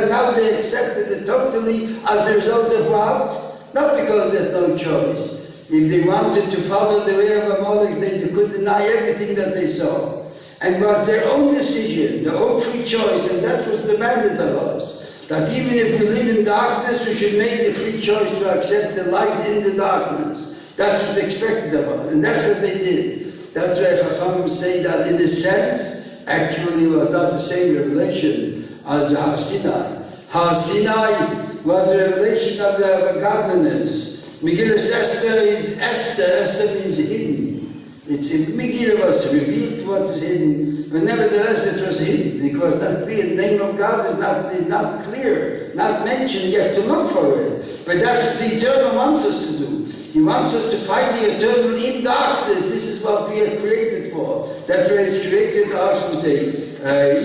Now they accepted it totally as a result of what? Not because they had no choice. If they wanted to follow the way of Amalek, they could deny everything that they saw. And it was their own decision, their own free choice, and that was demanded of us. That even if we live in darkness, we should make the free choice to accept the light in the darkness. That's what's expected of us, and that's what they did. That's why Chachamim say that in a sense, actually was not the same revelation as Har Sinai. Har Sinai was the revelation of godliness. Megillah Esther is Esther. Esther means hidden. It's in Megillah was revealed what is hidden, but nevertheless it was hidden because that the name of God is not clear, not mentioned. You have to look for it. But that's what the Eternal wants us to do. He wants us to find the Eternal in darkness. This is what we are created for. That's why He's created us with the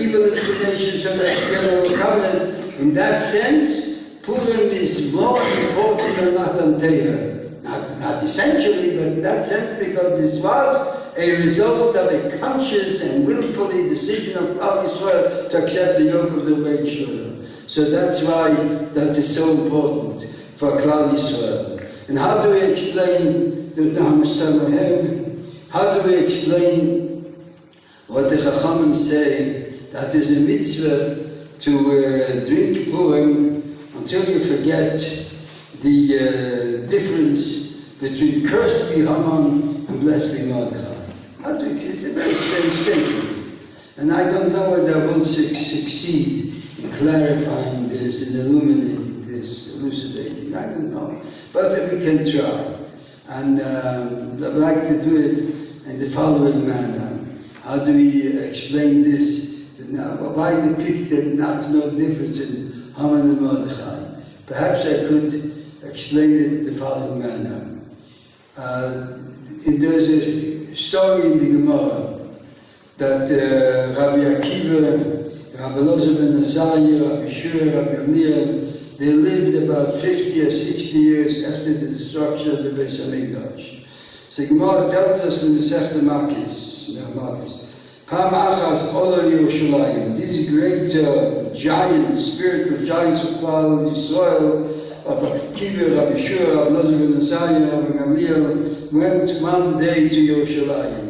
evil inclination so that we can overcome it. In that sense, Purim is more important than Matan Torah. Not essentially, but in that sense, because this was a result of a conscious and willfully decision of Klal Yisrael to accept the yoke of the Beit Shomre. So that's why that is so important for Klal Yisrael. And how do we explain, how do we explain what the Chachamim say, that there's a mitzvah to drink Purim until you forget the difference between cursed be Haman and blessed be Mordechai. It's a very strange statement. And I don't know whether I will succeed in clarifying this, in illuminating this, elucidating. I don't know. But we can try. And I'd like to do it in the following manner. How do we explain this? Now, why is it picked not to know the difference in Haman and Mordechai? Perhaps I could explain it in the following manner. There's a story in the Gemara that Rabbi Akiva, Rabbi Elazar ben Azariah, Rabbi Shur, Rabbi Gamliel, they lived about 50 or 60 years after the destruction of the Beis HaMikdash. So Gemara tells us in the Masechta Makis, Pam Achas Olar Yerushalayim, these great giants, spiritual giants of Klal Yisrael, Rabbi Akiva, Rabbi Shur, Rabbi Elazar ben Azariah, Rabbi Gamliel, went one day to Yerushalayim.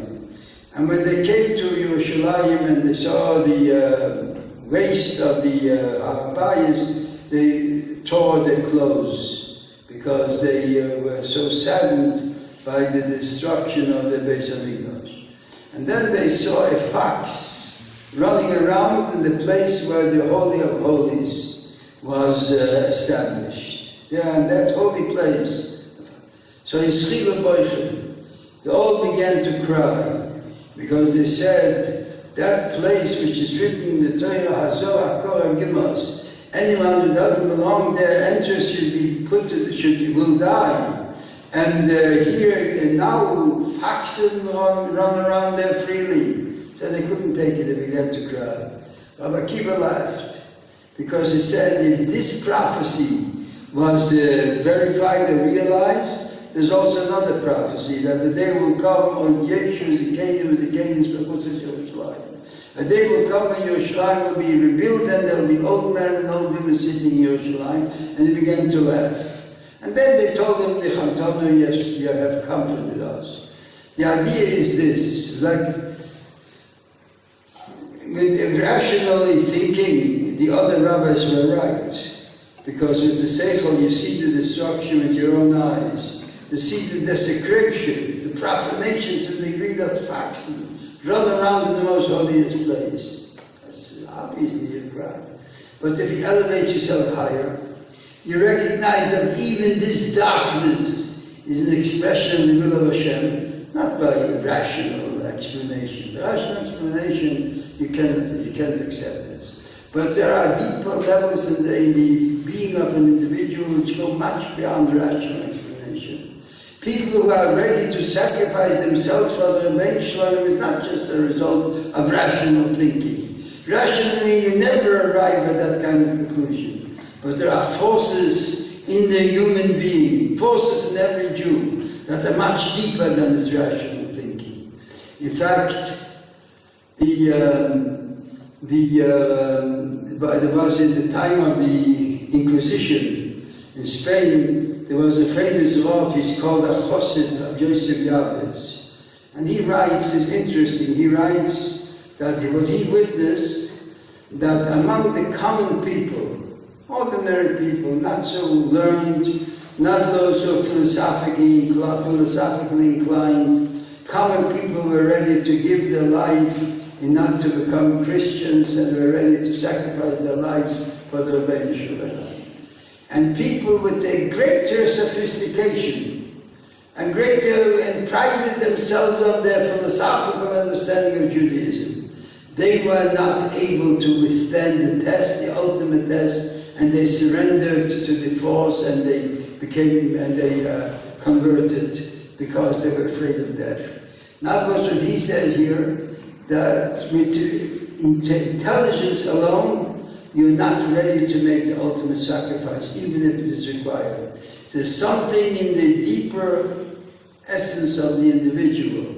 And when they came to Yerushalayim and they saw the waste of the Arabayas, they tore their clothes because they were so saddened by the destruction of the Beis HaMikdash. And then they saw a fox running around in the place where the Holy of Holies was established. There in that holy place. So they all began to cry. Because they said, that place which is written in the Torah, Hazor HaKorah Gimas, anyone who doesn't belong there, enters, will die. And now foxes run around there freely. So they couldn't take it, they began to cry. Rabbi Akiva laughed, because he said, if this prophecy was verified and realized, there's also another prophecy that the day will come on Yeshu, the Canaan, a day will come when Yerushalayim will be rebuilt and there will be old men and old women sitting in Yerushalayim. And he began to laugh. And then they told him, yes, you have comforted us. The idea is this, like, with rationally thinking, the other rabbis were right. Because with the Seichel, you see the destruction with your own eyes. To see the desecration, the profanation to the degree that foxes run around in the most holiest place. That's obviously a crime. But if you elevate yourself higher, you recognize that even this darkness is an expression of the will of Hashem, not by rational explanation. The rational explanation, you can't accept this. But there are deeper levels in the being of an individual which go much beyond rational explanation. People who are ready to sacrifice themselves for the Rebbeinu Shalom is not just a result of rational thinking. Rationally, you never arrive at that kind of conclusion. But there are forces in the human being, forces in every Jew, that are much deeper than his rational thinking. In fact, there was in the time of the Inquisition in Spain, there was a famous Rav, he's called a Chosid of Yosef Yabes. And he writes, it's interesting, he writes that what he witnessed, that among the common people, ordinary people, not so learned, not those so philosophically inclined, common people were ready to give their life in not to become Christians and were ready to sacrifice their lives for the Rebbeinu Shalom. And people with a greater sophistication and prided themselves on their philosophical understanding of Judaism. They were not able to withstand the test, the ultimate test, and they surrendered to the force and they converted because they were afraid of death. Not what he says here, that with intelligence alone, you're not ready to make the ultimate sacrifice, even if it is required. There's something in the deeper essence of the individual,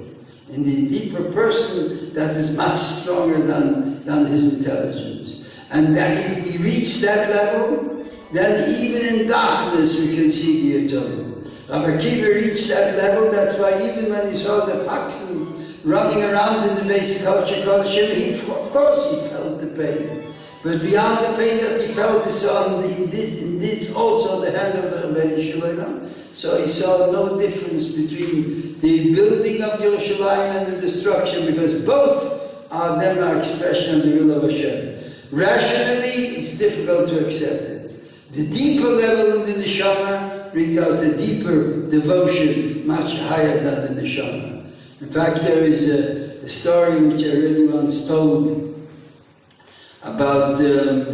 in the deeper person, that is much stronger than his intelligence. And that if we reach that level, then even in darkness we can see the eternal. Rabbi Akiva reached that level, that's why even when he saw the foxen running around in the basic culture, of course he felt the pain. But beyond the pain that he felt, he saw in this also the hand of the Rabbi Shalom. So he saw no difference between the building of Yerushalayim and the destruction, because both are expression of the will of Hashem. Rationally, it's difficult to accept it. The deeper level in the neshama brings out a deeper devotion, much higher than the neshama. In fact, there is a story which I really once told about, there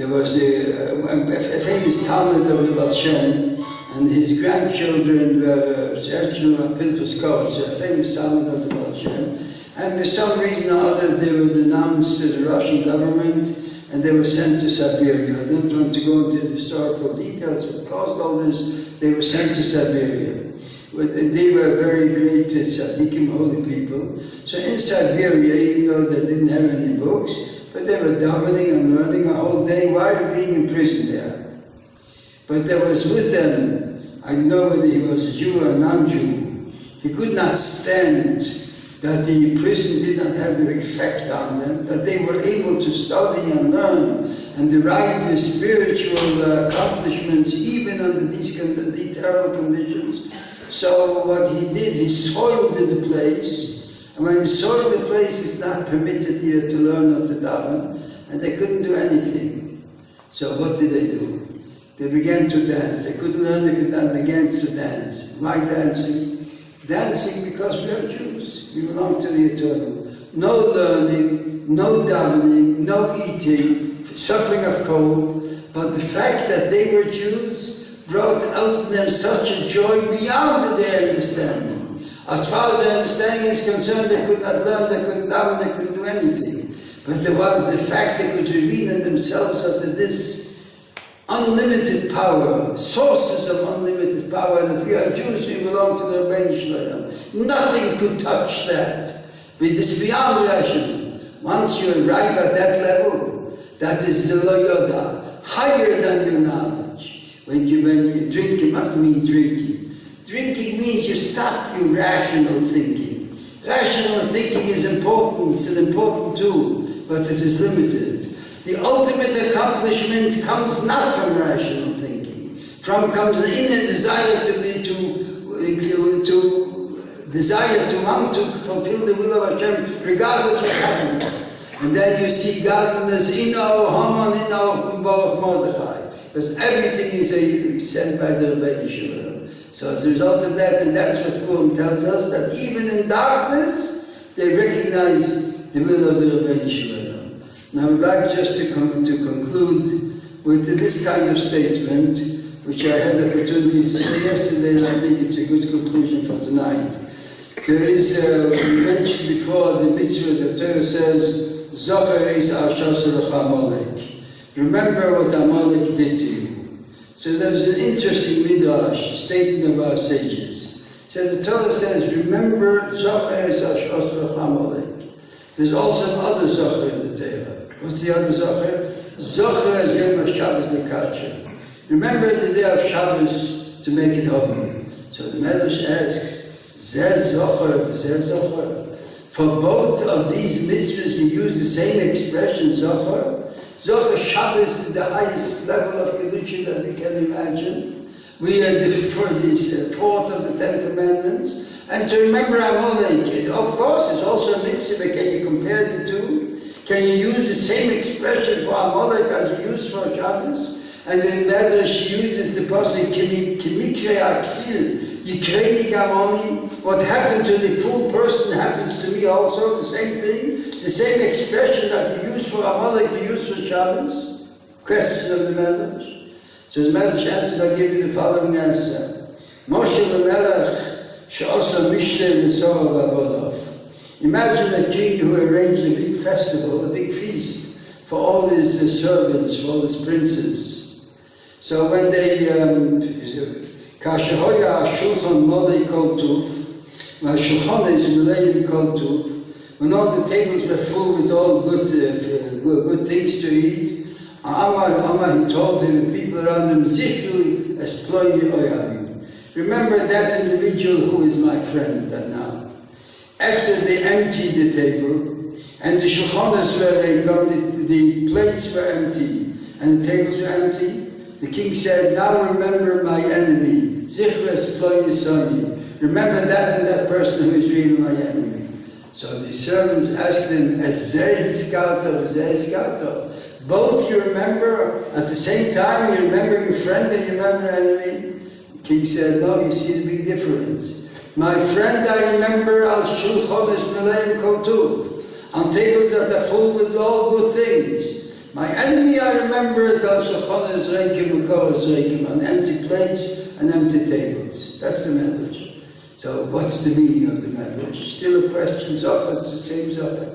was a famous Talmud of the Baal Shem, and his grandchildren were actually Pinchas Kohen, so a famous Talmud of the Baal Shem. And for some reason or other, they were denounced to the Russian government, and they were sent to Siberia. I don't want to go into the historical details what caused all this. They were sent to Siberia. They were very great tzaddikim, holy people. So in Siberia, even though they didn't have any books, but they were davening and learning a whole day while being in prison there. But there was with them, I don't know whether he was a Jew or a non-Jew, he could not stand that the prison did not have the effect on them, that they were able to study and learn and derive the spiritual accomplishments even under these terrible conditions. So what he did, he soiled the place, and when he soiled the place, it's not permitted here to learn or to daven, and they couldn't do anything. So what did they do? They began to dance. They couldn't learn, they could not began to dance. Why dancing? Dancing because we are Jews. We belong to the Eternal. No learning, no davening, no eating, suffering of cold, but the fact that they were Jews brought out to them such a joy beyond their understanding. As far as their understanding is concerned, they could not learn, they couldn't daven, they couldn't do anything. But there was the fact they could reveal in themselves unto this unlimited power, sources of unlimited power, that we are Jews, we belong to the Rabbi Shalom. Nothing could touch that. It is beyond rational. Once you arrive at that level, that is the Lo Yoda, higher than your knowledge. When you drink, it must mean drinking. Drinking means you stop your rational thinking. Rational thinking is important, it's an important tool, but it is limited. The ultimate accomplishment comes not from rational thinking. Comes the inner desire to want to fulfill the will of Hashem, regardless what happens. And then you see godliness in our Haman, in our Baruch Mordechai. Because everything is sent by the Rabbi Shalom. So as a result of that, and that's what Purim tells us, that even in darkness, they recognize the will of the Rabbi Shalom. Now I would like just to conclude with this kind of statement, which I had the opportunity to say yesterday, and I think it's a good conclusion for tonight. There is, we mentioned before, the mitzvah, the Torah says, Zocher eis ashas Amalek. Remember what Amalek did to you. So there's an interesting midrash, statement of our sages. So the Torah says, remember Zocher eis ashas Amalek. There's also another Zocher in the Torah. What's the other Zocher? Zocher is Yom HaShabbos L'Kadsha. Remember the day of Shabbos to make it holy. So the Medrash asks, Zeh Zocher, Zeh Zocher. For both of these mitzvahs, we use the same expression, Zocher. Zocher Shabbos is the highest level of Kedusha that we can imagine. We are the fourth of the Ten Commandments. And to remember Amalek, of course, is also a mitzvah. Can you compare the two? Can you use the same expression for Amalek as you use for Shabbos? And then Medrash uses the pasuk Kimikre Aksil, Yikreni Gamoni. What happened to the full person happens to me also, the same thing. The same expression that you use for Amalek, you use for Shabbos. Question of the Medrash. So the Medrash answers, I'll give you the following answer. Moshe Lemelech she'osa mishle l'sorah v'avodov. Imagine a king who arranged a big festival, a big feast for all his servants, for all his princes. So when they, Kashahoya Shulchan Molei Kol Tuf, Shulchan is Milei Kol Tuf, when all the tables were full with all good things to eat, Amar he told to the people around him, Zichu Esploini Oyavim. Remember that individual who is my friend that now. after they emptied the table, and the shulchanos were gone, the plates were empty, and the tables were empty, the king said, now remember my enemy, Zichras Plo Yisoni. Remember that and that person who is really my enemy. So the servants asked him, both you remember at the same time, you remember your friend and you remember your enemy? The king said, no, you see the big difference. My friend I remember al shulchanos meleim kol tuv, on tables that are full with all good things. My enemy I remember al shulchanos reikim ukovos reikim, on empty plates and empty tables. That's the message. So what's the meaning of the message? Still a question, Zohar, the same Zohar.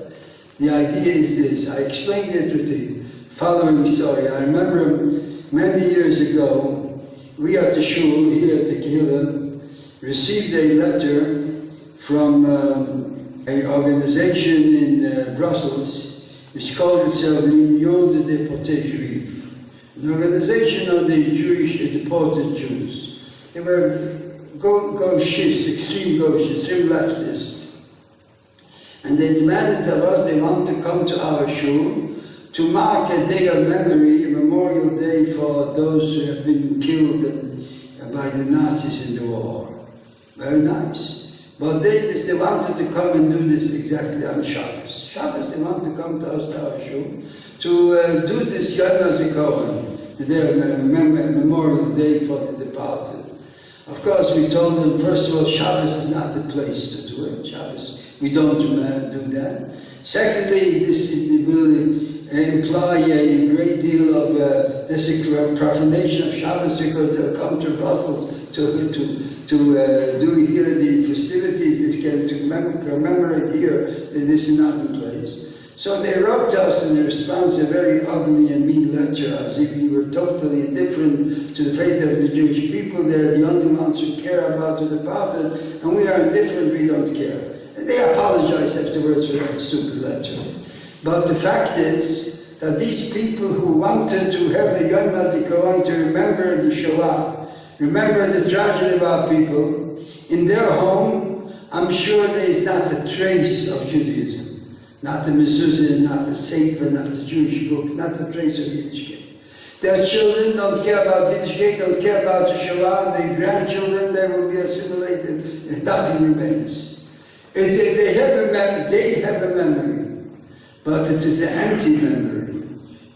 The idea is this. I explained it with the following story. I remember many years ago, we at the shul here at the Kehillah received a letter from an organization in Brussels which called itself L'Union des Déportés Juifs, an organization of the Jewish deported Jews. They were gauchists, extreme gauchists, extreme leftists. And they demanded of us, they want to come to our shul to mark a day of memory, a memorial day for those who have been killed by the Nazis in the war. Very nice. But they wanted to come and do this exactly on Shabbos. Shabbos, they want to come to us, to our shul, to do this Yom HaZikaron, the day of memorial day for the departed. Of course, we told them, first of all, Shabbos is not the place to do it. Shabbos, we don't do that. Secondly, this will imply a great deal of profanation of Shabbos because they'll come to Brussels to do here the festivities, to commemorate here. This is not the place. So they wrote to us in response a very ugly and mean letter, as if we were totally indifferent to the fate of the Jewish people. They're the only ones who care about the departed, and we are indifferent, we don't care. And they apologized afterwards for that stupid letter. But the fact is that these people who wanted to have a Yom HaZikaron to remember the Shoah, remember the tragedy of our people, in their home, I'm sure there is not a trace of Judaism. Not the mezuzah, not the sefer, not the Jewish book, not the trace of Yiddishkeit. Their children don't care about Yiddishkeit, don't care about the Shoah, their grandchildren, they will be assimilated, and nothing remains. They have a memory, but it is an empty memory.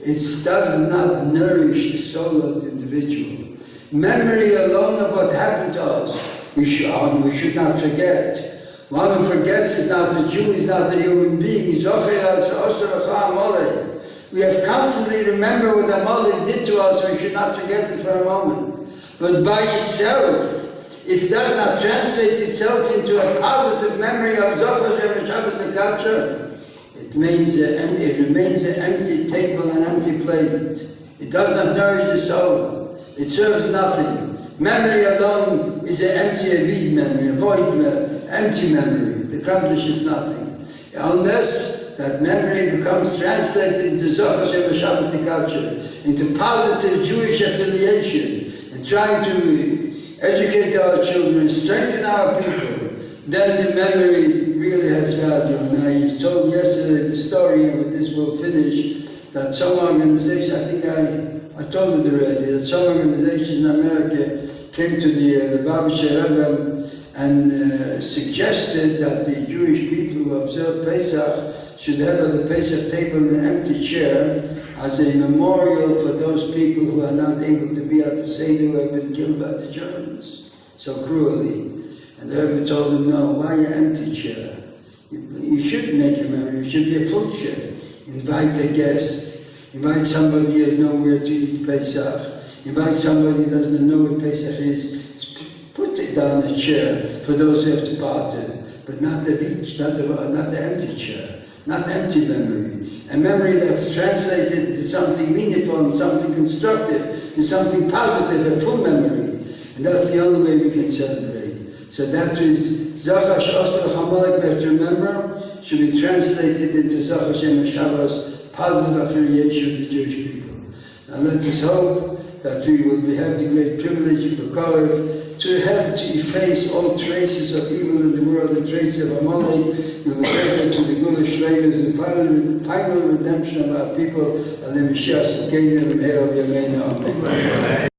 It does not nourish the soul of the individual. Memory alone of what happened to us, we should not forget. One who forgets is not a Jew, is not a human being. We have constantly remember what Amalek did to us, we should not forget it for a moment. But by itself, if it does not translate itself into a positive memory of Zohar Shabbos Lekatcher, it remains an empty table, an empty plate. It does not nourish the soul. It serves nothing. Memory alone is an empty avid memory, a void memory. Empty memory, it accomplishes nothing. Unless that memory becomes translated into Zohar Shabbos Lekatcher, into positive Jewish affiliation, and trying to educate our children, strengthen our people, then the memory really has value. And I told yesterday the story, and with this we'll finish, that some organization, I think I told it already, that some organization in America came to the Rabbi and suggested that the Jewish people who observe Pesach should have at the Pesach table an empty chair as a memorial for those people who are not able to be at the Seder, who have been killed by the Germans so cruelly. And the Rabbi told him, no, why an empty chair? You shouldn't make a memory, it should be a full chair. Invite a guest, invite somebody who has nowhere to eat Pesach, invite somebody who doesn't know what Pesach is. Put it down a chair for those who have departed, but not the beach, not the empty chair, not empty memory. A memory that's translated into something meaningful and something constructive and something positive, a full memory. And that's the only way we can celebrate. So that is Zohar Shabbos, we have to remember, should be translated into Zohar Shabbos, positive affiliation with the Jewish people. Now let us hope that we will have the great privilege of Purim to have to efface all traces of evil in the world, the traces of Amalek, and the treasure to the Gula Shleimus, and final redemption of our people, and the Mashiach Tzidkeinu, and Me'er of Yameinu. Amen.